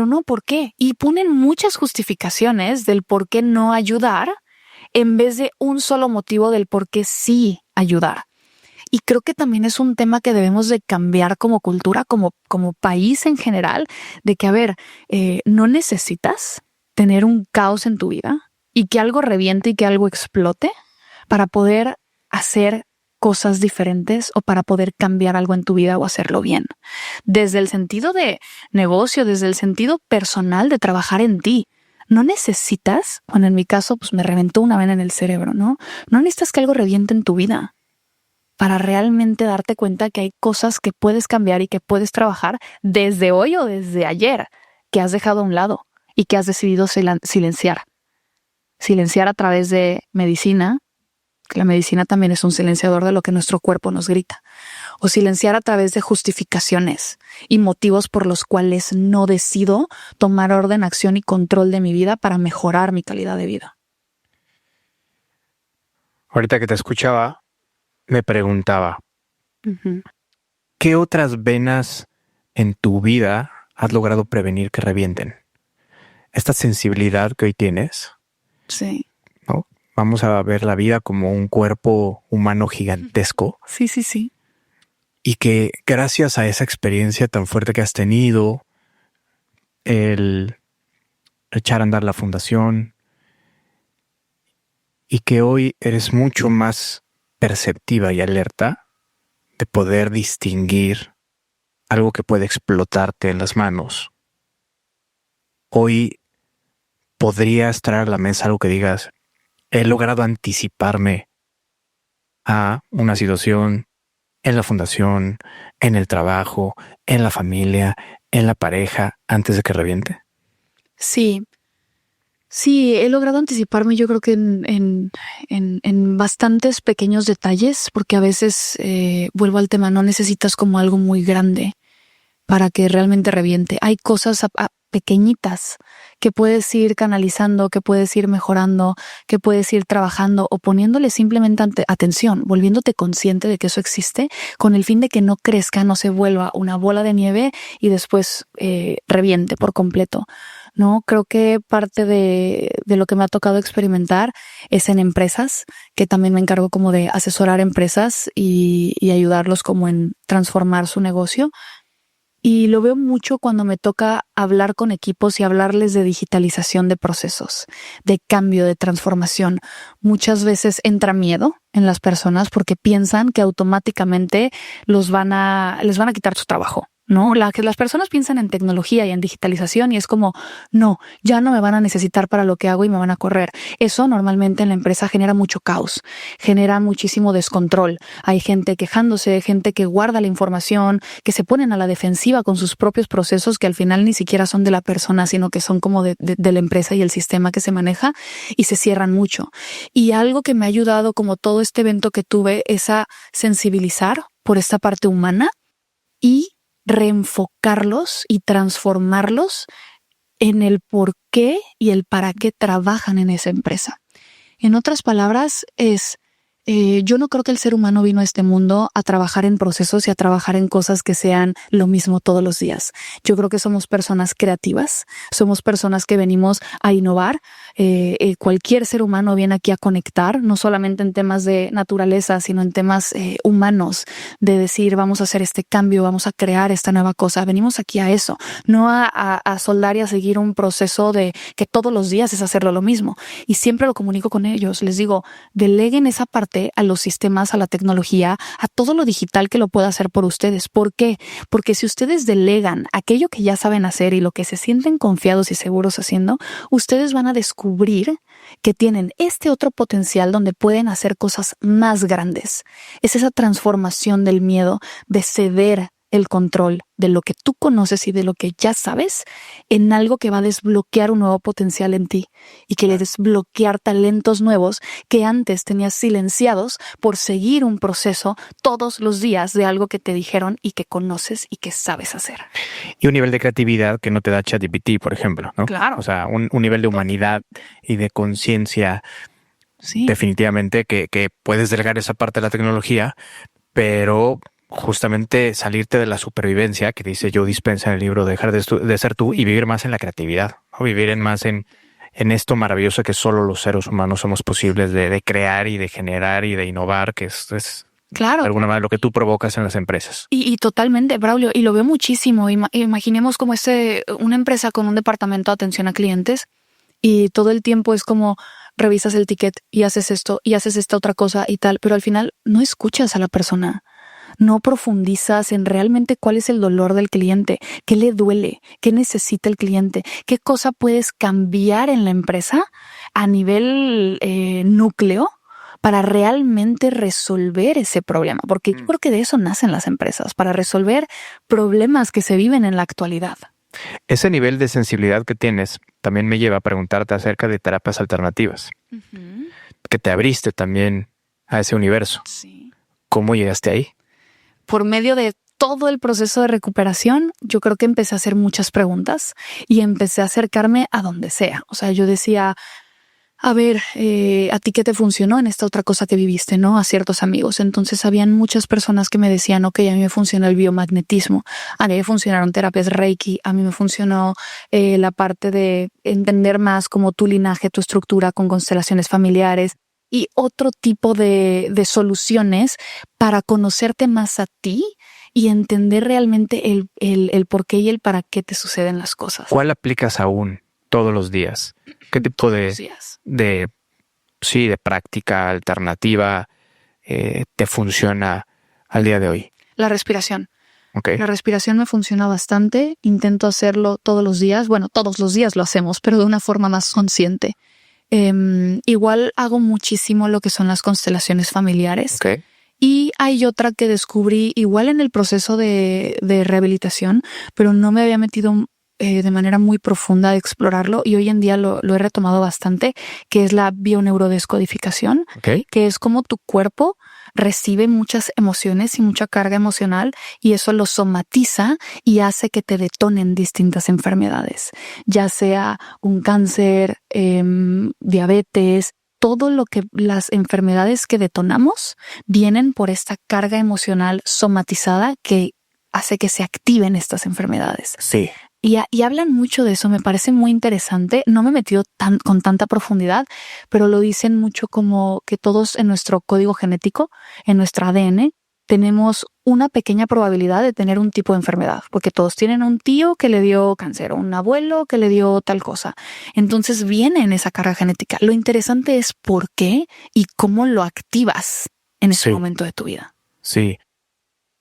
no, ¿por qué? Y ponen muchas justificaciones del por qué no ayudar en vez de un solo motivo del por qué sí ayudar. Y creo que también es un tema que debemos de cambiar como cultura, como país en general, de que, a ver, no necesitas tener un caos en tu vida y que algo reviente y que algo explote para poder hacer cosas diferentes o para poder cambiar algo en tu vida o hacerlo bien. Desde el sentido de negocio, desde el sentido personal de trabajar en ti. No necesitas, bueno, en mi caso, pues me reventó una vena en el cerebro, ¿no? No necesitas que algo reviente en tu vida para realmente darte cuenta que hay cosas que puedes cambiar y que puedes trabajar desde hoy o desde ayer, que has dejado a un lado y que has decidido silenciar. Silenciar a través de medicina, que la medicina también es un silenciador de lo que nuestro cuerpo nos grita, o silenciar a través de justificaciones y motivos por los cuales no decido tomar orden, acción y control de mi vida para mejorar mi calidad de vida.
Ahorita que te escuchaba, me preguntaba, ¿qué otras venas en tu vida has logrado prevenir que revienten? Esta sensibilidad que hoy tienes.
Sí.
¿No? Vamos a ver la vida como un cuerpo humano gigantesco.
Sí, sí, sí.
Y que gracias a esa experiencia tan fuerte que has tenido, el echar a andar la fundación, y que hoy eres mucho más perceptiva y alerta de poder distinguir algo que puede explotarte en las manos. Hoy podrías traer a la mesa algo que digas, he logrado anticiparme a una situación en la fundación, en el trabajo, en la familia, en la pareja, antes de que reviente.
Sí. Sí, he logrado anticiparme, yo creo que en bastantes pequeños detalles, porque a veces, vuelvo al tema, no necesitas como algo muy grande para que realmente reviente. Hay cosas pequeñitas que puedes ir canalizando, que puedes ir mejorando, que puedes ir trabajando o poniéndole simplemente atención, volviéndote consciente de que eso existe, con el fin de que no crezca, no se vuelva una bola de nieve y después reviente por completo.
¿no? Creo que parte de lo que me ha tocado experimentar es en empresas, que también me encargo como de asesorar empresas y ayudarlos como en transformar su negocio. Y lo veo mucho cuando me toca hablar con equipos y hablarles de digitalización de procesos, de cambio, de transformación. Muchas veces entra miedo en las personas porque piensan que automáticamente les van a quitar su trabajo, ¿no? Que las personas piensan en tecnología y en digitalización y es como, no, ya no me van a necesitar para lo que hago y me van a correr. Eso normalmente en la empresa genera mucho caos, genera muchísimo descontrol. Hay gente quejándose, gente que guarda la información, que se ponen a la defensiva con sus propios procesos que al final ni siquiera son de la persona, sino que son como de la empresa y el sistema que se maneja y se cierran mucho. Y algo que me ha ayudado como todo este evento que tuve es a sensibilizar por esta parte humana y reenfocarlos y transformarlos en el por qué y el para qué trabajan en esa empresa. En otras palabras, yo no creo que el ser humano vino a este mundo a trabajar en procesos y a trabajar en cosas que sean lo mismo todos los días. Yo creo que somos personas creativas, somos personas que venimos a innovar. Cualquier ser humano viene aquí a conectar, no solamente en temas de naturaleza, sino en temas humanos, de decir vamos a hacer este cambio, vamos a crear esta nueva cosa. Venimos aquí a eso, no a soldar y a seguir un proceso de que todos los días es hacerlo lo mismo. Y siempre lo comunico con ellos, les digo, deleguen esa parte a los sistemas, a la tecnología, a todo lo digital que lo pueda hacer por ustedes. ¿Por qué? Porque si ustedes delegan aquello que ya saben hacer y lo que se sienten confiados y seguros haciendo, ustedes van a descubrir que tienen este otro potencial donde pueden hacer cosas más grandes. Es esa transformación del miedo de ceder el control de lo que tú conoces y de lo que ya sabes en algo que va a desbloquear un nuevo potencial en ti y que le desbloquear talentos nuevos que antes tenías silenciados por seguir un proceso todos los días de algo que te dijeron y que conoces y que sabes hacer.
Y un nivel de creatividad que no te da ChatGPT, por ejemplo, ¿no?
Claro.
O sea, un nivel de humanidad y de conciencia,
Sí.
definitivamente que puedes delegar esa parte de la tecnología, pero justamente salirte de la supervivencia que dice Joe Dispenza en el libro Dejar de ser tú y vivir más en la creatividad, ¿no? Vivir más en esto maravilloso que solo los seres humanos somos posibles de crear y de generar y de innovar, que es
Claro.
de alguna manera lo que tú provocas en las empresas.
Y totalmente, Braulio, y lo veo muchísimo. Imaginemos como una empresa con un departamento de atención a clientes y todo el tiempo es como revisas el ticket y haces esto y haces esta otra cosa y tal, pero al final no escuchas a la persona. No profundizas en realmente cuál es el dolor del cliente, qué le duele, qué necesita el cliente, qué cosa puedes cambiar en la empresa a nivel núcleo para realmente resolver ese problema. Porque yo creo que de eso nacen las empresas, para resolver problemas que se viven en la actualidad.
Ese nivel de sensibilidad que tienes también me lleva a preguntarte acerca de terapias alternativas, que te abriste también a ese universo.
Sí.
¿Cómo llegaste ahí?
Por medio de todo el proceso de recuperación, yo creo que empecé a hacer muchas preguntas y empecé a acercarme a donde sea. O sea, yo decía, a ver, ¿a ti qué te funcionó en esta otra cosa que viviste, no? A ciertos amigos. Entonces, habían muchas personas que me decían, ok, a mí me funcionó el biomagnetismo, a mí me funcionaron terapias Reiki, a mí me funcionó la parte de entender más como tu linaje, tu estructura con constelaciones familiares. Y otro tipo de soluciones para conocerte más a ti y entender realmente el por qué y el para qué te suceden las cosas.
¿Cuál aplicas aún todos los días? ¿Qué tipo de práctica alternativa te funciona al día de hoy?
La respiración.
Okay.
La respiración me funciona bastante. Intento hacerlo todos los días. Bueno, todos los días lo hacemos, pero de una forma más consciente. Igual hago muchísimo lo que son las constelaciones familiares.
Okay.
Y hay otra que descubrí igual en el proceso de rehabilitación, pero no me había metido de manera muy profunda de explorarlo y hoy en día lo he retomado bastante, que es la bioneurodescodificación,
Okay.
que es como tu cuerpo recibe muchas emociones y mucha carga emocional y eso lo somatiza y hace que te detonen distintas enfermedades, ya sea un cáncer, diabetes. Todo lo que las enfermedades que detonamos vienen por esta carga emocional somatizada que hace que se activen estas enfermedades.
Sí.
Y hablan mucho de eso, me parece muy interesante. No me he metido con tanta profundidad, pero lo dicen mucho como que todos en nuestro código genético, en nuestro ADN, tenemos una pequeña probabilidad de tener un tipo de enfermedad, porque todos tienen un tío que le dio cáncer, o un abuelo que le dio tal cosa. Entonces viene en esa carga genética. Lo interesante es por qué y cómo lo activas en ese momento de tu vida.
Sí.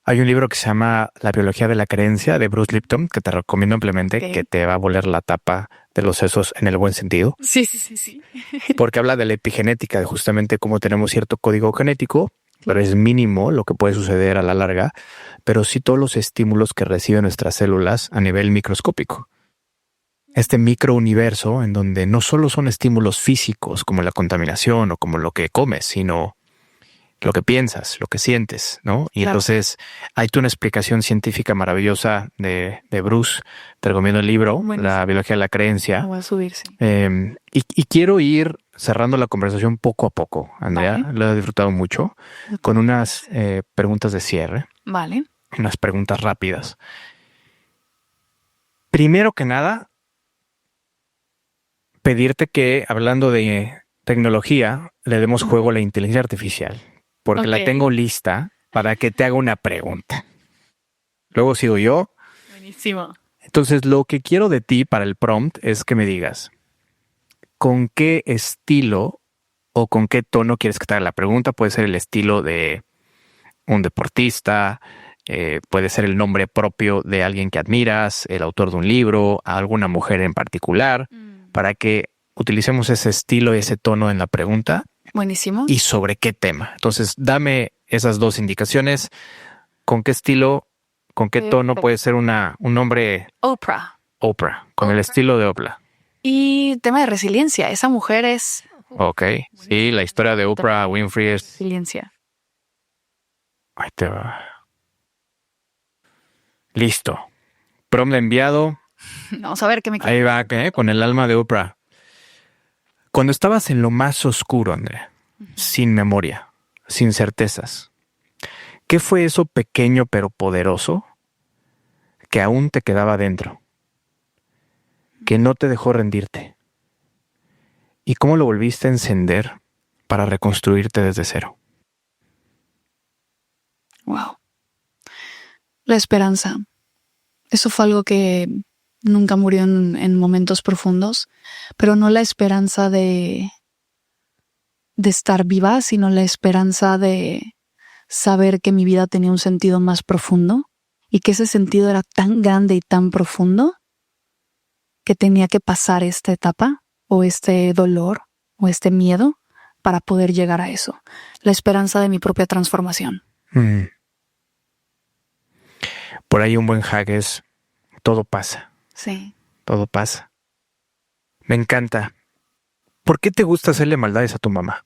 Hay un libro que se llama La biología de la creencia de Bruce Lipton, que te recomiendo ampliamente, que te va a voler la tapa de los sesos en el buen sentido.
Sí.
Porque habla de la epigenética, de justamente cómo tenemos cierto código genético, pero es mínimo lo que puede suceder a la larga, pero sí todos los estímulos que reciben nuestras células a nivel microscópico. Este microuniverso en donde no solo son estímulos físicos como la contaminación o como lo que comes, sino lo que piensas, lo que sientes, ¿no? Y entonces hay una explicación científica maravillosa de Bruce. Te recomiendo el libro, La biología de la creencia.
Lo voy a subir, sí.
Y quiero ir cerrando la conversación poco a poco, Andrea. Vale. Lo he disfrutado mucho con unas preguntas de cierre.
Vale.
Unas preguntas rápidas. Primero que nada, pedirte que, hablando de tecnología, le demos juego a la inteligencia artificial. Porque la tengo lista para que te haga una pregunta. Luego sigo yo.
Buenísimo.
Entonces, lo que quiero de ti para el prompt es que me digas con qué estilo o con qué tono quieres que te haga la pregunta. Puede ser el estilo de un deportista, puede ser el nombre propio de alguien que admiras, el autor de un libro, a alguna mujer en particular, para que utilicemos ese estilo y ese tono en la pregunta.
Buenísimo.
¿Y sobre qué tema? Entonces, dame esas dos indicaciones. ¿Con qué estilo, con qué tono puede ser un nombre?
Oprah.
Con el estilo de Oprah.
Y tema de resiliencia. Esa mujer es...
Ok. Sí, la historia de Oprah Winfrey es...
Resiliencia.
Ahí te va. Listo. Prompt enviado.
Vamos a ver qué me queda.
Ahí va, con el alma de Oprah. Cuando estabas en lo más oscuro, Andrea, sin memoria, sin certezas, ¿qué fue eso pequeño pero poderoso que aún te quedaba dentro? Que no te dejó rendirte. ¿Y cómo lo volviste a encender para reconstruirte desde cero?
Wow. La esperanza. Eso fue algo que nunca murió en momentos profundos, pero no la esperanza de estar viva, sino la esperanza de saber que mi vida tenía un sentido más profundo y que ese sentido era tan grande y tan profundo que tenía que pasar esta etapa o este dolor o este miedo para poder llegar a eso. La esperanza de mi propia transformación.
Por ahí un buen hack es todo pasa.
Sí.
Todo pasa. Me encanta. ¿Por qué te gusta hacerle maldades a tu mamá?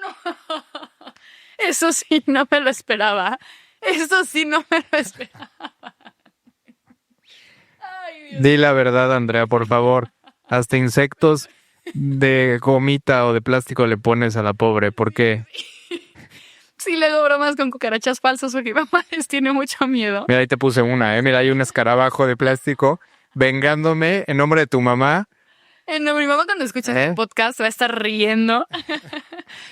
No. Eso sí, no me lo esperaba. Ay, Dios.
Di la verdad, Andrea, por favor. Hasta insectos de gomita o de plástico le pones a la pobre. ¿Por qué?
Sí, le hago bromas con cucarachas falsas porque mi mamá les tiene mucho miedo.
Mira, ahí te puse una, Mira, hay un escarabajo de plástico vengándome en nombre de tu mamá.
No, mi mamá cuando escucha el podcast va a estar riendo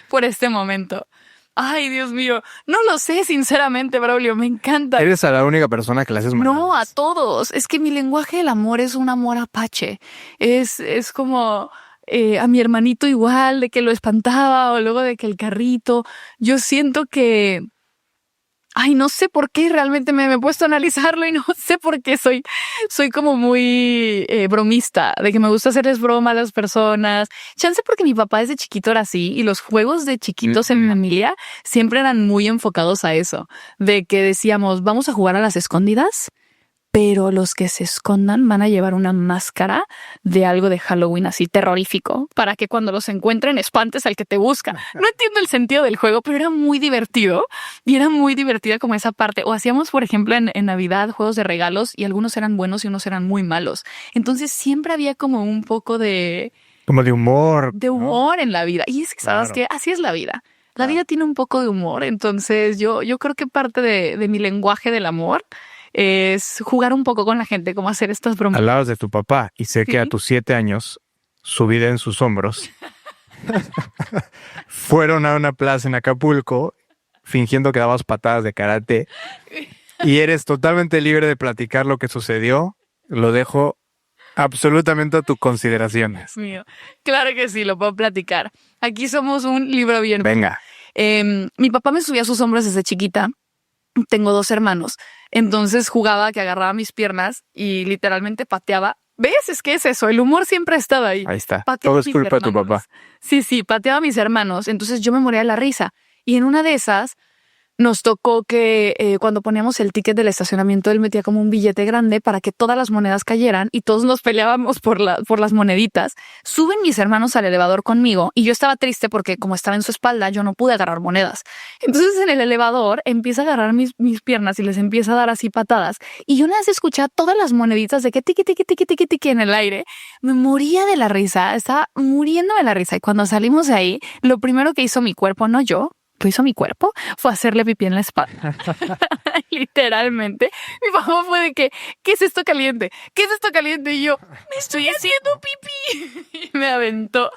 por este momento. Ay, Dios mío. No lo sé, sinceramente, Braulio. Me encanta.
Eres a la única persona que le haces maldades.
No, a todos. Es que mi lenguaje del amor es un amor apache. Es como... a mi hermanito igual, de que lo espantaba o luego de que el carrito. Yo siento que... Ay, no sé por qué realmente me he puesto a analizarlo y no sé por qué soy como muy bromista, de que me gusta hacerles broma a las personas. Chance porque mi papá desde chiquito era así y los juegos de chiquitos en mi familia siempre eran muy enfocados a eso, de que decíamos, vamos a jugar a las escondidas, pero los que se escondan van a llevar una máscara de algo de Halloween así terrorífico para que cuando los encuentren espantes al que te busca. No entiendo el sentido del juego, pero era muy divertido y era muy divertida como esa parte. O hacíamos, por ejemplo, en Navidad juegos de regalos y algunos eran buenos y unos eran muy malos. Entonces siempre había como un poco de...
Como de humor.
De humor, ¿no? En la vida. Y es que sabes que así es la vida. La vida tiene un poco de humor. Entonces yo creo que parte de mi lenguaje del amor
es jugar un poco con la gente, como hacer estas bromas.
Hablabas de tu papá y sé que a
Sí.
tus 7 años, subida en sus hombros, fueron a una plaza en Acapulco fingiendo que dabas patadas de karate y eres totalmente libre de platicar lo que sucedió. Lo dejo absolutamente a tus consideraciones.
Dios mío. Claro que sí, lo puedo platicar. Aquí somos un libro bien.
Venga.
Mi papá me subía a sus hombros desde chiquita. Tengo 2 hermanos. Entonces jugaba que agarraba mis piernas y literalmente pateaba. ¿Ves? Es que es eso. El humor siempre ha estado ahí.
Ahí está.
Pateaba
Todo
a
es
mis
culpa de tu
hermanos.
papá.
Sí, pateaba a mis hermanos. Entonces yo me moría de la risa. Y en una de esas nos tocó que cuando poníamos el ticket del estacionamiento, él metía como un billete grande para que todas las monedas cayeran y todos nos peleábamos por las moneditas. Suben mis hermanos al elevador conmigo y yo estaba triste porque como estaba en su espalda, yo no pude agarrar monedas. Entonces en el elevador empieza a agarrar mis piernas y les empieza a dar así patadas. Y yo una vez escuché todas las moneditas de que tiqui, tiqui, tiqui, tiqui, tiqui en el aire. Me moría de la risa, estaba muriendo de la risa. Y cuando salimos de ahí, lo primero que hizo mi cuerpo, no yo, lo hizo mi cuerpo, fue hacerle pipí en la espalda. Literalmente. Mi papá fue de que, ¿qué es esto caliente? ¿Qué es esto caliente? Y yo, me estoy haciendo pipí. Y me aventó.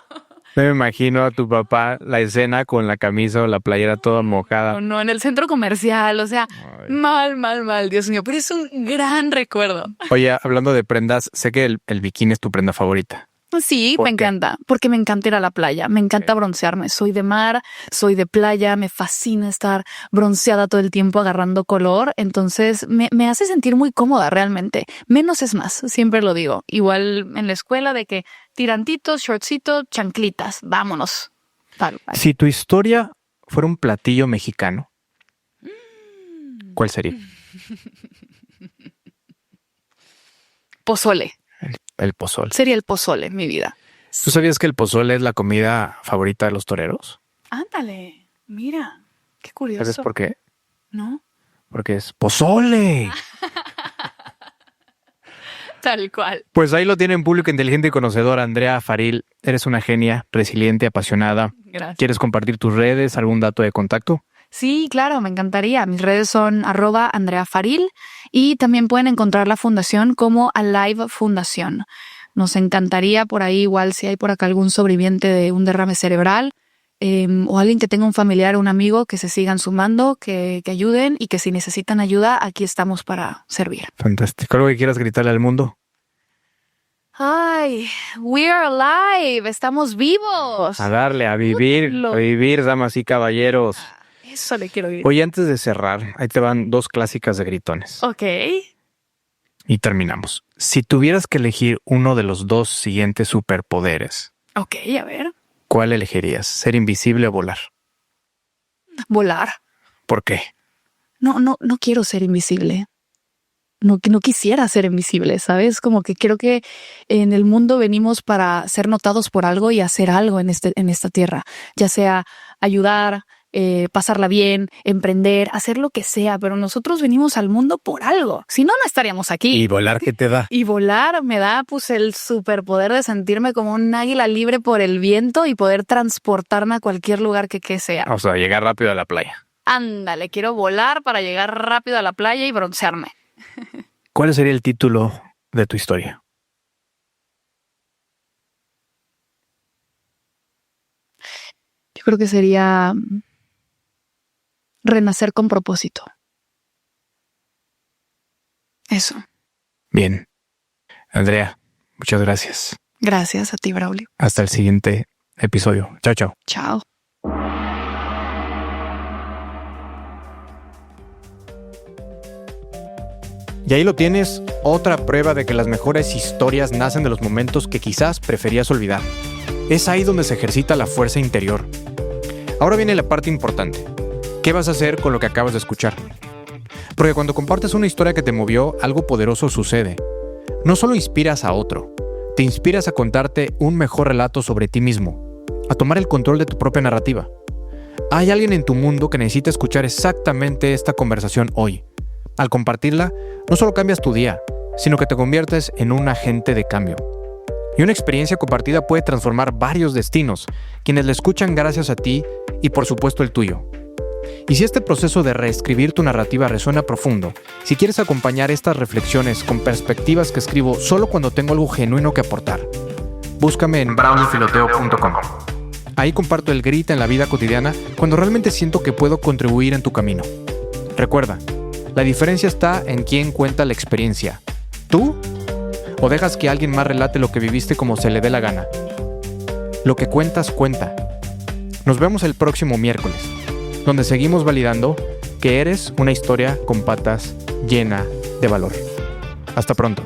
No me imagino a tu papá la escena con la camisa o la playera toda mojada.
No, en el centro comercial, o sea,
Ay.
mal, Dios mío. Pero es un gran recuerdo.
Oye, hablando de prendas, sé que el bikini es tu prenda favorita.
Sí,
¿Por
me
qué?
encanta, porque me encanta ir a la playa, me encanta broncearme. Soy de mar, soy de playa, me fascina estar bronceada todo el tiempo agarrando color, entonces me hace sentir muy cómoda realmente. Menos es más, siempre lo digo. Igual en la escuela de que tirantitos, shortcitos, chanclitas, vámonos. Tal cual.
Si tu historia fuera un platillo mexicano, ¿cuál sería?
Pozole,
El pozole.
sería el pozole en mi vida.
¿Tú sabías que el pozole es la comida favorita de los toreros?
Ándale, mira, qué
¿Sabes
curioso.
por qué?
¿No?
Porque es pozole.
Tal cual.
Pues ahí lo tienen, público inteligente y conocedor. Andrea Faril, eres una genia, resiliente, apasionada.
Gracias.
¿Quieres compartir tus redes, algún dato de contacto?
Sí, claro, me encantaría. Mis redes son @AndreaFaril y también pueden encontrar la fundación como Alive Fundación. Nos encantaría por ahí, igual si hay por acá algún sobreviviente de un derrame cerebral o alguien que tenga un familiar o un amigo, que se sigan sumando, que ayuden y que si necesitan ayuda, aquí estamos para servir.
Fantástico. ¿Algo que quieras gritarle al mundo?
Ay, we are alive, estamos vivos.
A darle, a vivir, damas y caballeros.
Eso le quiero gritar.
Oye, antes de cerrar, ahí te van 2 clásicas de gritones.
Ok.
Y terminamos. Si tuvieras que elegir uno de los 2 siguientes superpoderes,
Ok, a ver.
¿cuál elegirías? ¿Ser invisible o volar?
Volar.
¿Por qué?
No quiero ser invisible. No quisiera ser invisible, ¿sabes? Como que creo que en el mundo venimos para ser notados por algo y hacer algo en esta tierra. Ya sea ayudar, pasarla bien, emprender, hacer lo que sea, pero nosotros venimos al mundo por algo. Si no, no estaríamos aquí.
¿Y volar qué te da?
Y volar me da pues el superpoder de sentirme como un águila libre por el viento y poder transportarme a cualquier lugar que sea.
O sea, llegar rápido a la playa.
Ándale, quiero volar para llegar rápido a la playa y broncearme.
¿Cuál sería el título de tu historia?
Yo creo que sería renacer con propósito. Eso.
Bien. Andrea, muchas gracias.
Gracias a ti, Braulio.
Hasta el siguiente episodio. Chao, chao.
Chao.
Y ahí lo tienes, otra prueba de que las mejores historias nacen de los momentos que quizás preferías olvidar. Es ahí donde se ejercita la fuerza interior. Ahora viene la parte importante. ¿Qué vas a hacer con lo que acabas de escuchar? Porque cuando compartes una historia que te movió, algo poderoso sucede. No solo inspiras a otro, te inspiras a contarte un mejor relato sobre ti mismo, a tomar el control de tu propia narrativa. Hay alguien en tu mundo que necesita escuchar exactamente esta conversación hoy. Al compartirla, no solo cambias tu día, sino que te conviertes en un agente de cambio. Y una experiencia compartida puede transformar varios destinos, quienes la escuchan gracias a ti y por supuesto el tuyo. Y si este proceso de reescribir tu narrativa resuena profundo, si quieres acompañar estas reflexiones con perspectivas que escribo solo cuando tengo algo genuino que aportar, búscame en brownfiloteo.com. Ahí comparto el grit en la vida cotidiana cuando realmente siento que puedo contribuir en tu camino. Recuerda, la diferencia está en quién cuenta la experiencia. ¿Tú? ¿O dejas que alguien más relate lo que viviste como se le dé la gana? Lo que cuentas, cuenta. Nos vemos el próximo miércoles, donde seguimos validando que eres una historia con patas llena de valor. Hasta pronto.